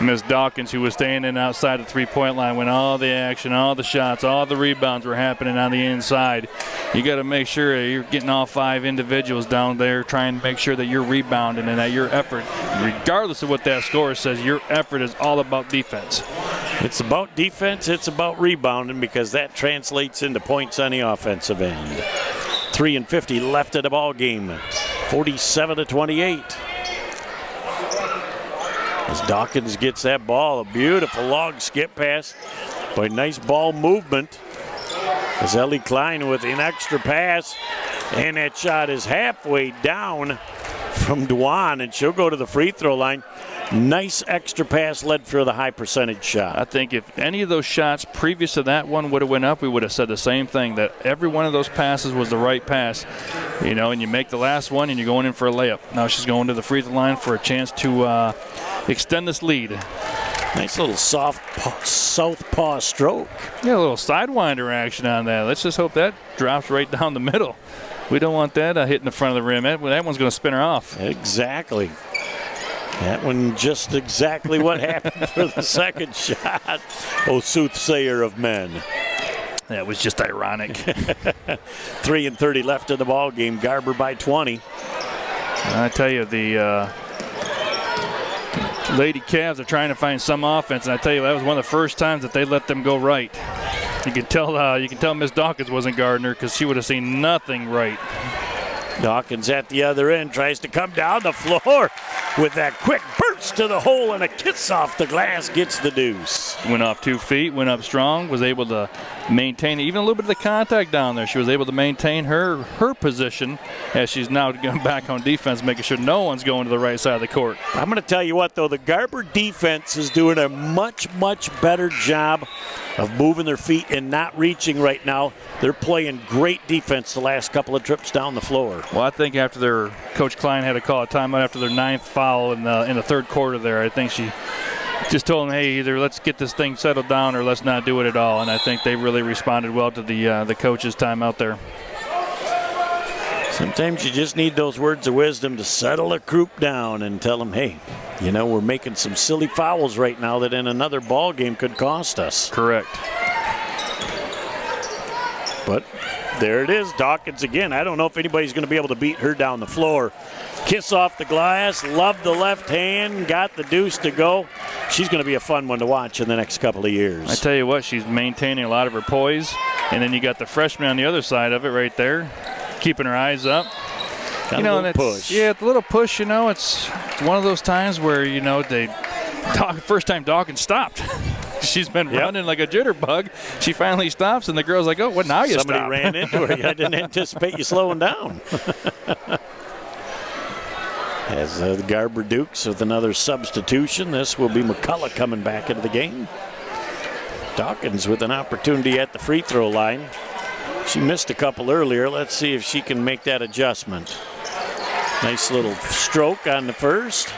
Speaker 2: Ms. Dawkins, who was standing outside the three-point line when all the action, all the shots, all the rebounds were happening on the inside. You got to make sure you're getting all 5 individuals down there, trying to make sure that you're rebounding and that your effort, regardless of what that score says, your effort is all about defense.
Speaker 1: It's about defense, it's about rebounding because that translates into points on the offensive end. 3:50 left in the ball game, 47-28. As Dawkins gets that ball, a beautiful long skip pass, but nice ball movement. As Ellie Klein with an extra pass, and that shot is halfway down from Dwan, and she'll go to the free throw line. Nice extra pass led for the high percentage shot.
Speaker 2: I think if any of those shots previous to that one would have went up, we would have said the same thing, that every one of those passes was the right pass. You know, and you make the last one and you're going in for a layup. Now she's going to the free throw line for a chance to extend this lead.
Speaker 1: Nice little southpaw stroke.
Speaker 2: Yeah, a little sidewinder action on that. Let's just hope that drops right down the middle. We don't want that hitting the front of the rim. That one's going to spin her off.
Speaker 1: Exactly. That one just exactly what happened for the second shot. Oh, soothsayer of men.
Speaker 2: That was just ironic.
Speaker 1: 3:30 left in the ball game. Garber by 20.
Speaker 2: I tell you, the Lady Cavs are trying to find some offense, and I tell you, that was one of the first times that they let them go right. You can tell Miss Dawkins wasn't guarding her because she would have seen nothing right.
Speaker 1: Dawkins at the other end tries to come down the floor with that quick burst to the hole and a kiss off the glass, gets the deuce.
Speaker 2: Went off 2 feet, went up strong, was able to maintain even a little bit of the contact down there. She was able to maintain her position as she's now going back on defense, making sure no one's going to the right side of the court.
Speaker 1: I'm going to tell you what, though, the Garber defense is doing a much better job of moving their feet and not reaching right now. They're playing great defense the last couple of trips down the floor.
Speaker 2: Well, I think after their Coach Klein had to call a timeout after their 9th foul in the third quarter there, I think she just told them, hey, either let's get this thing settled down or let's not do it at all. And I think they really responded well to the coach's timeout there.
Speaker 1: Sometimes you just need those words of wisdom to settle a group down and tell them, hey, you know, we're making some silly fouls right now that in another ball game could cost us.
Speaker 2: Correct.
Speaker 1: But there it is, Dawkins again. I don't know if anybody's going to be able to beat her down the floor. Kiss off the glass, loved the left hand, got the deuce to go. She's going to be a fun one to watch in the next couple of years.
Speaker 2: I tell you what, she's maintaining a lot of her poise. And then you got the freshman on the other side of it right there, keeping her eyes up.
Speaker 1: Got a little push.
Speaker 2: Yeah, the little push, you know, it's one of those times where, you know, first time Dawkins stopped. She's been running like a jitterbug. She finally stops, and the girl's like, oh, well, now you
Speaker 1: Somebody
Speaker 2: stop.
Speaker 1: ran into her. I didn't anticipate you slowing down. As the Garber Dukes with another substitution. This will be McCullough coming back into the game. Dawkins with an opportunity at the free throw line. She missed a couple earlier. Let's see if she can make that adjustment. Nice little stroke on the first.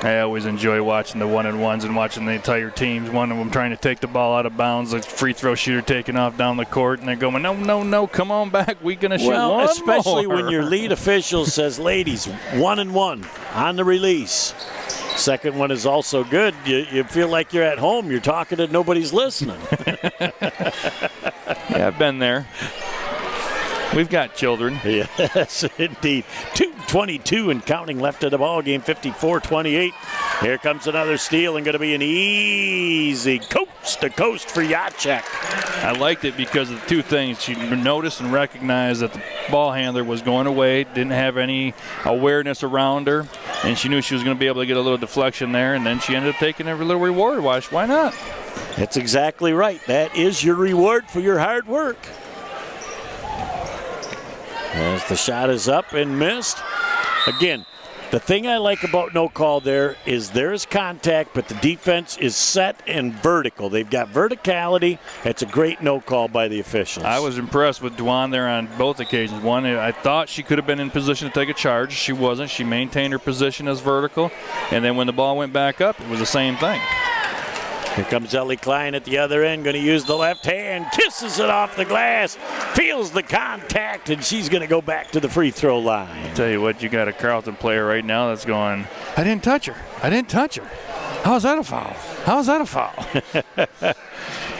Speaker 2: I always enjoy watching the one-on-ones and watching the entire teams. One of them trying to take the ball out of bounds, the free throw shooter taking off down the court, and they're going, no, come on back. We're going to shoot one more.
Speaker 1: Especially when your lead official says, ladies, 1-and-1 on the release. Second one is also good. You feel like you're at home. You're talking and nobody's listening.
Speaker 2: Yeah, I've been there. We've got children.
Speaker 1: Yes, indeed. 2:22 and counting left of the ball game, 54-28. Here comes another steal and going to be an easy coast to coast for Jacek.
Speaker 2: I liked it because of the two things. She noticed and recognized that the ball handler was going away, didn't have any awareness around her, and she knew she was going to be able to get a little deflection there, and then she ended up taking every little reward. Why not?
Speaker 1: That's exactly right. That is your reward for your hard work. As the shot is up and missed. Again, the thing I like about no call there is there's contact, but the defense is set and vertical. They've got verticality. It's a great no call by the officials.
Speaker 2: I was impressed with Dwan there on both occasions. One, I thought she could have been in position to take a charge. She wasn't. She maintained her position as vertical. And then when the ball went back up, it was the same thing.
Speaker 1: Here comes Ellie Klein at the other end, going to use the left hand, kisses it off the glass, feels the contact, and she's going to go back to the free throw line.
Speaker 2: Tell you what, you got a Carrollton player right now that's going, I didn't touch her. How's that a foul?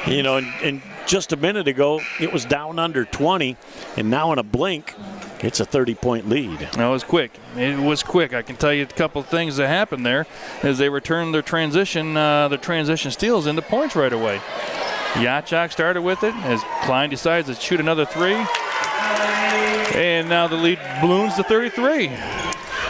Speaker 1: You know, and just a minute ago, it was down under 20, and now in a blink, it's a 30-point lead.
Speaker 2: No, it was quick. I can tell you a couple of things that happened there as they returned their transition steals into points right away. Jacek started with it as Klein decides to shoot another three. And now the lead balloons to 33.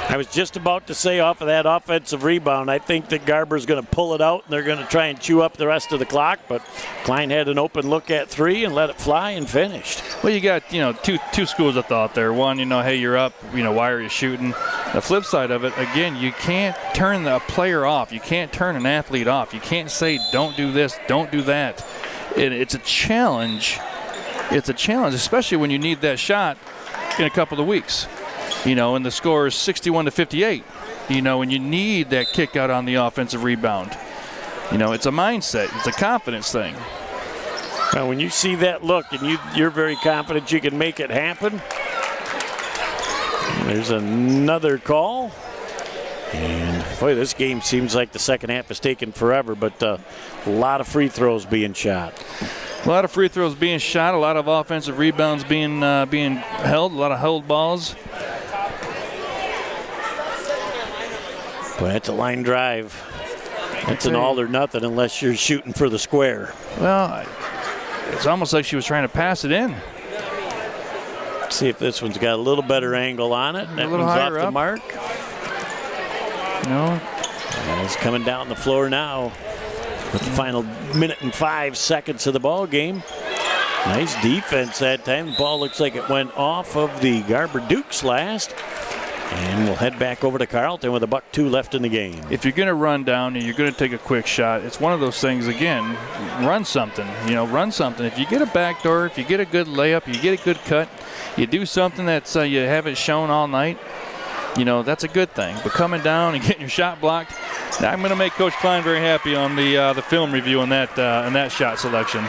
Speaker 1: I was just about to say off of that offensive rebound, I think that Garber's going to pull it out and they're going to try and chew up the rest of the clock, but Klein had an open look at three and let it fly and finished.
Speaker 2: Well, you got, two schools of thought there. One, hey, you're up, why are you shooting? The flip side of it, again, you can't turn a player off. You can't turn an athlete off. You can't say, don't do this, don't do that. It's a challenge. It's a challenge, especially when you need that shot in a couple of weeks. And the score is 61-58, and you need that kick out on the offensive rebound. It's a mindset. It's a confidence thing.
Speaker 1: Well, when you see that look and you're very confident you can make it happen, there's another call. And, boy, this game seems like the second half is taking forever, but a lot of free throws being shot.
Speaker 2: A lot of free throws being shot, a lot of offensive rebounds being held, a lot of held balls.
Speaker 1: Boy, that's a line drive. That's an all or nothing unless you're shooting for the square.
Speaker 2: Well, it's almost like she was trying to pass it in.
Speaker 1: Let's see if this one's got a little better angle on it. That one's off the mark.
Speaker 2: No.
Speaker 1: It's coming down the floor now with the final minute and 5 seconds of the ball game. Nice defense that time. The ball looks like it went off of the Garber Dukes last. And we'll head back over to Carrollton with $1-2 left in the game.
Speaker 2: If you're going to run down and you're going to take a quick shot, it's one of those things, again, run something. Run something. If you get a backdoor, if you get a good layup, you get a good cut, you do something that's you haven't shown all night, that's a good thing. But coming down and getting your shot blocked, I'm going to make Coach Klein very happy on the film review on that shot selection.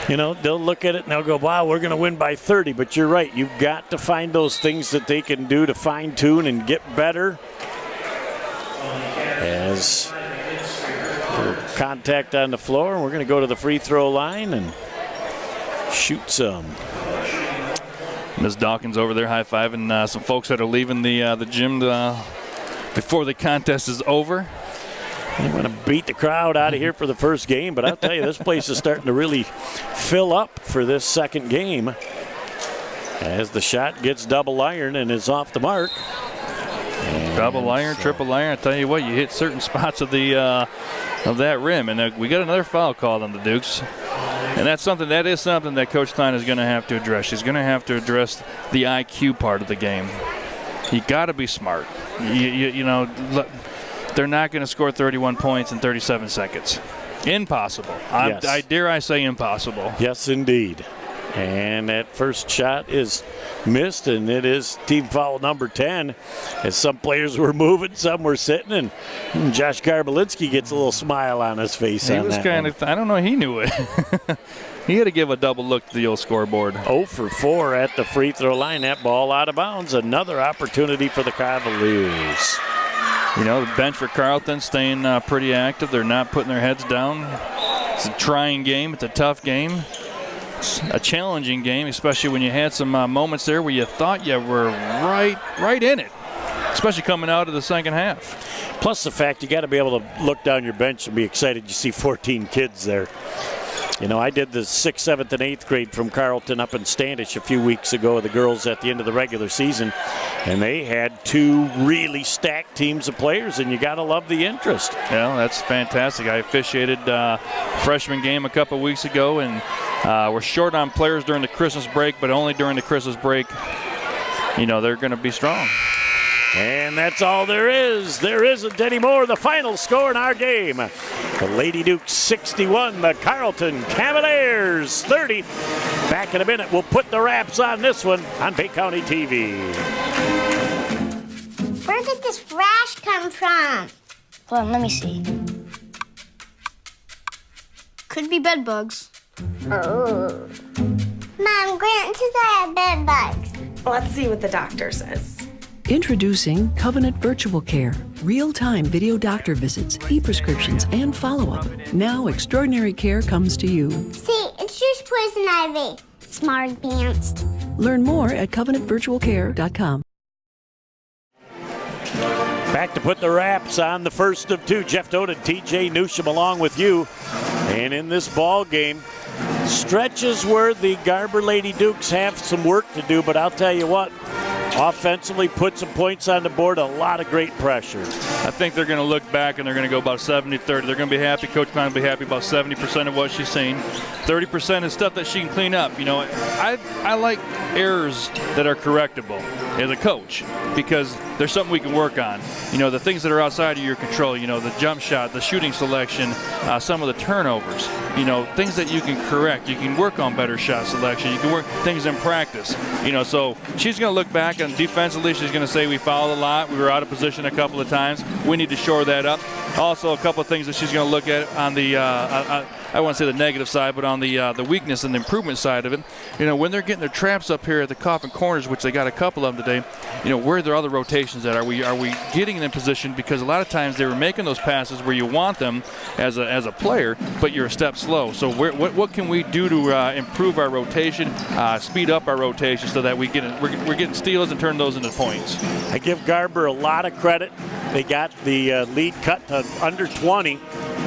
Speaker 1: They'll look at it and they'll go, wow, we're going to win by 30. But you're right. You've got to find those things that they can do to fine-tune and get better. As contact on the floor, we're going to go to the free throw line and shoot some.
Speaker 2: Ms. Dawkins over there high-fiving some folks that are leaving the gym before the contest is over.
Speaker 1: They want to beat the crowd out of here for the first game, but I'll tell you, this place is starting to really fill up for this second game as the shot gets double iron and is off the mark. And
Speaker 2: Double iron, triple iron. I tell you what, you hit certain spots of that rim, and we got another foul called on the Dukes. And that is something that Coach Klein is going to have to address. She's going to have to address the IQ part of the game. You got to be smart. You know, they're not going to score 31 points in 37 seconds. Impossible.
Speaker 1: Yes.
Speaker 2: I dare I say impossible.
Speaker 1: Yes, indeed. And that first shot is missed, and it is team foul number 10. As some players were moving, some were sitting, and Josh Garbalinski gets a little smile on his face.
Speaker 2: He was kind of, I don't know, he knew it. He had to give a double look to the old scoreboard.
Speaker 1: 0 for 4 at the free throw line. That ball out of bounds. Another opportunity for the Cavaliers.
Speaker 2: You know, the bench for Carrollton staying pretty active. They're not putting their heads down. It's a trying game. It's a tough game. It's a challenging game, especially when you had some moments there where you thought you were right in it, especially coming out of the second half.
Speaker 1: Plus the fact you got to be able to look down your bench and be excited you see 14 kids there. You know, I did the 6th, 7th, and 8th grade from Carrollton up in Standish a few weeks ago, the girls at the end of the regular season, and they had 2 really stacked teams of players, and you got to love the interest.
Speaker 2: Yeah, that's fantastic. I officiated freshman game a couple weeks ago, and we're short on players during the Christmas break, but only during the Christmas break. You know, they're going to be strong.
Speaker 1: And that's all there is. There isn't any more. The final score in our game. The Lady Dukes 61, the Carrollton Cavaliers 30. Back in a minute. We'll put the wraps on this one on Bay County TV.
Speaker 15: Where did this rash come from? Hold on, let me see. Could be bed bugs. Oh. Mom, Grant says I have bed bugs.
Speaker 16: Let's see what the doctor says.
Speaker 3: Introducing Covenant Virtual Care. Real-time video doctor visits, e-prescriptions, and follow-up. Now extraordinary care comes to you.
Speaker 15: See, it's just poison ivy. Smart advanced.
Speaker 3: Learn more at covenantvirtualcare.com.
Speaker 1: Back to put the wraps on the first of 2. Jeff Dodd and TJ Newsham along with you. And in this ball game, stretches where the Garber Lady Dukes have some work to do, but I'll tell you what, offensively put some points on the board, a lot of great pressure.
Speaker 2: I think they're going to look back and they're going to go about 70-30. They're going to be happy. Coach Klein will be happy about 70% of what she's seen. 30% is stuff that she can clean up. You know, I like errors that are correctable as a coach because there's something we can work on. You know, the things that are outside of your control, you know, the jump shot, the shooting selection, some of the turnovers, you know, things that you can correct. You can work on better shot selection. You can work things in practice. You know, so she's going to look back and defensively she's going to say we fouled a lot. We were out of position a couple of times. We need to shore that up. Also, a couple of things that she's going to look at on the I won't say the negative side, but on the weakness and the improvement side of it. You know, when they're getting their traps up here at the coffin corners, which they got a couple of them today, you know, where are their other rotations at? Are we getting them in position? Because a lot of times they were making those passes where you want them as a player, but you're a step slow. So what can we do to improve our rotation, speed up our rotation so that we're getting steals and turn those into points?
Speaker 1: I give Garber a lot of credit. They got the lead cut to under 20,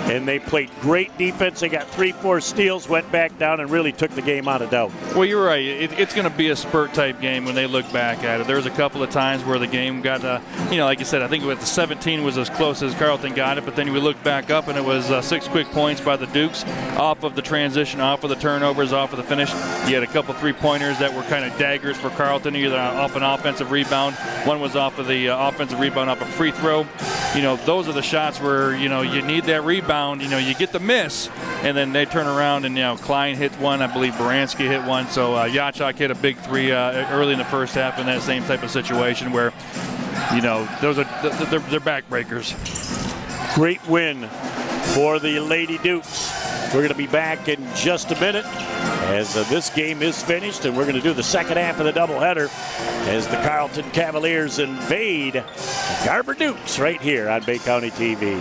Speaker 1: and they played great defense. They got 3-4 steals, went back down, and really took the game out of doubt.
Speaker 2: Well, you're right. It's going to be a spurt-type game when they look back at it. There was a couple of times where the game got, you know, like you said, I think with the 17 was as close as Carrollton got it, but then we looked back up, and it was 6 quick points by the Dukes off of the transition, off of the turnovers, off of the finish. You had a couple three-pointers that were kind of daggers for Carrollton, either off an offensive rebound. One was off of the offensive rebound off a free throw. You know, those are the shots where, you know, you need that rebound. You know, you get the miss, and then they turn around, and, you know, Klein hit one. I believe Baranski hit one. So Yachak hit a big 3 early in the first half in that same type of situation where, you know, those are they're backbreakers.
Speaker 1: Great win for the Lady Dukes. We're going to be back in just a minute as this game is finished, and we're going to do the second half of the doubleheader as the Carrollton Cavaliers invade the Garber Dukes right here on Bay County TV.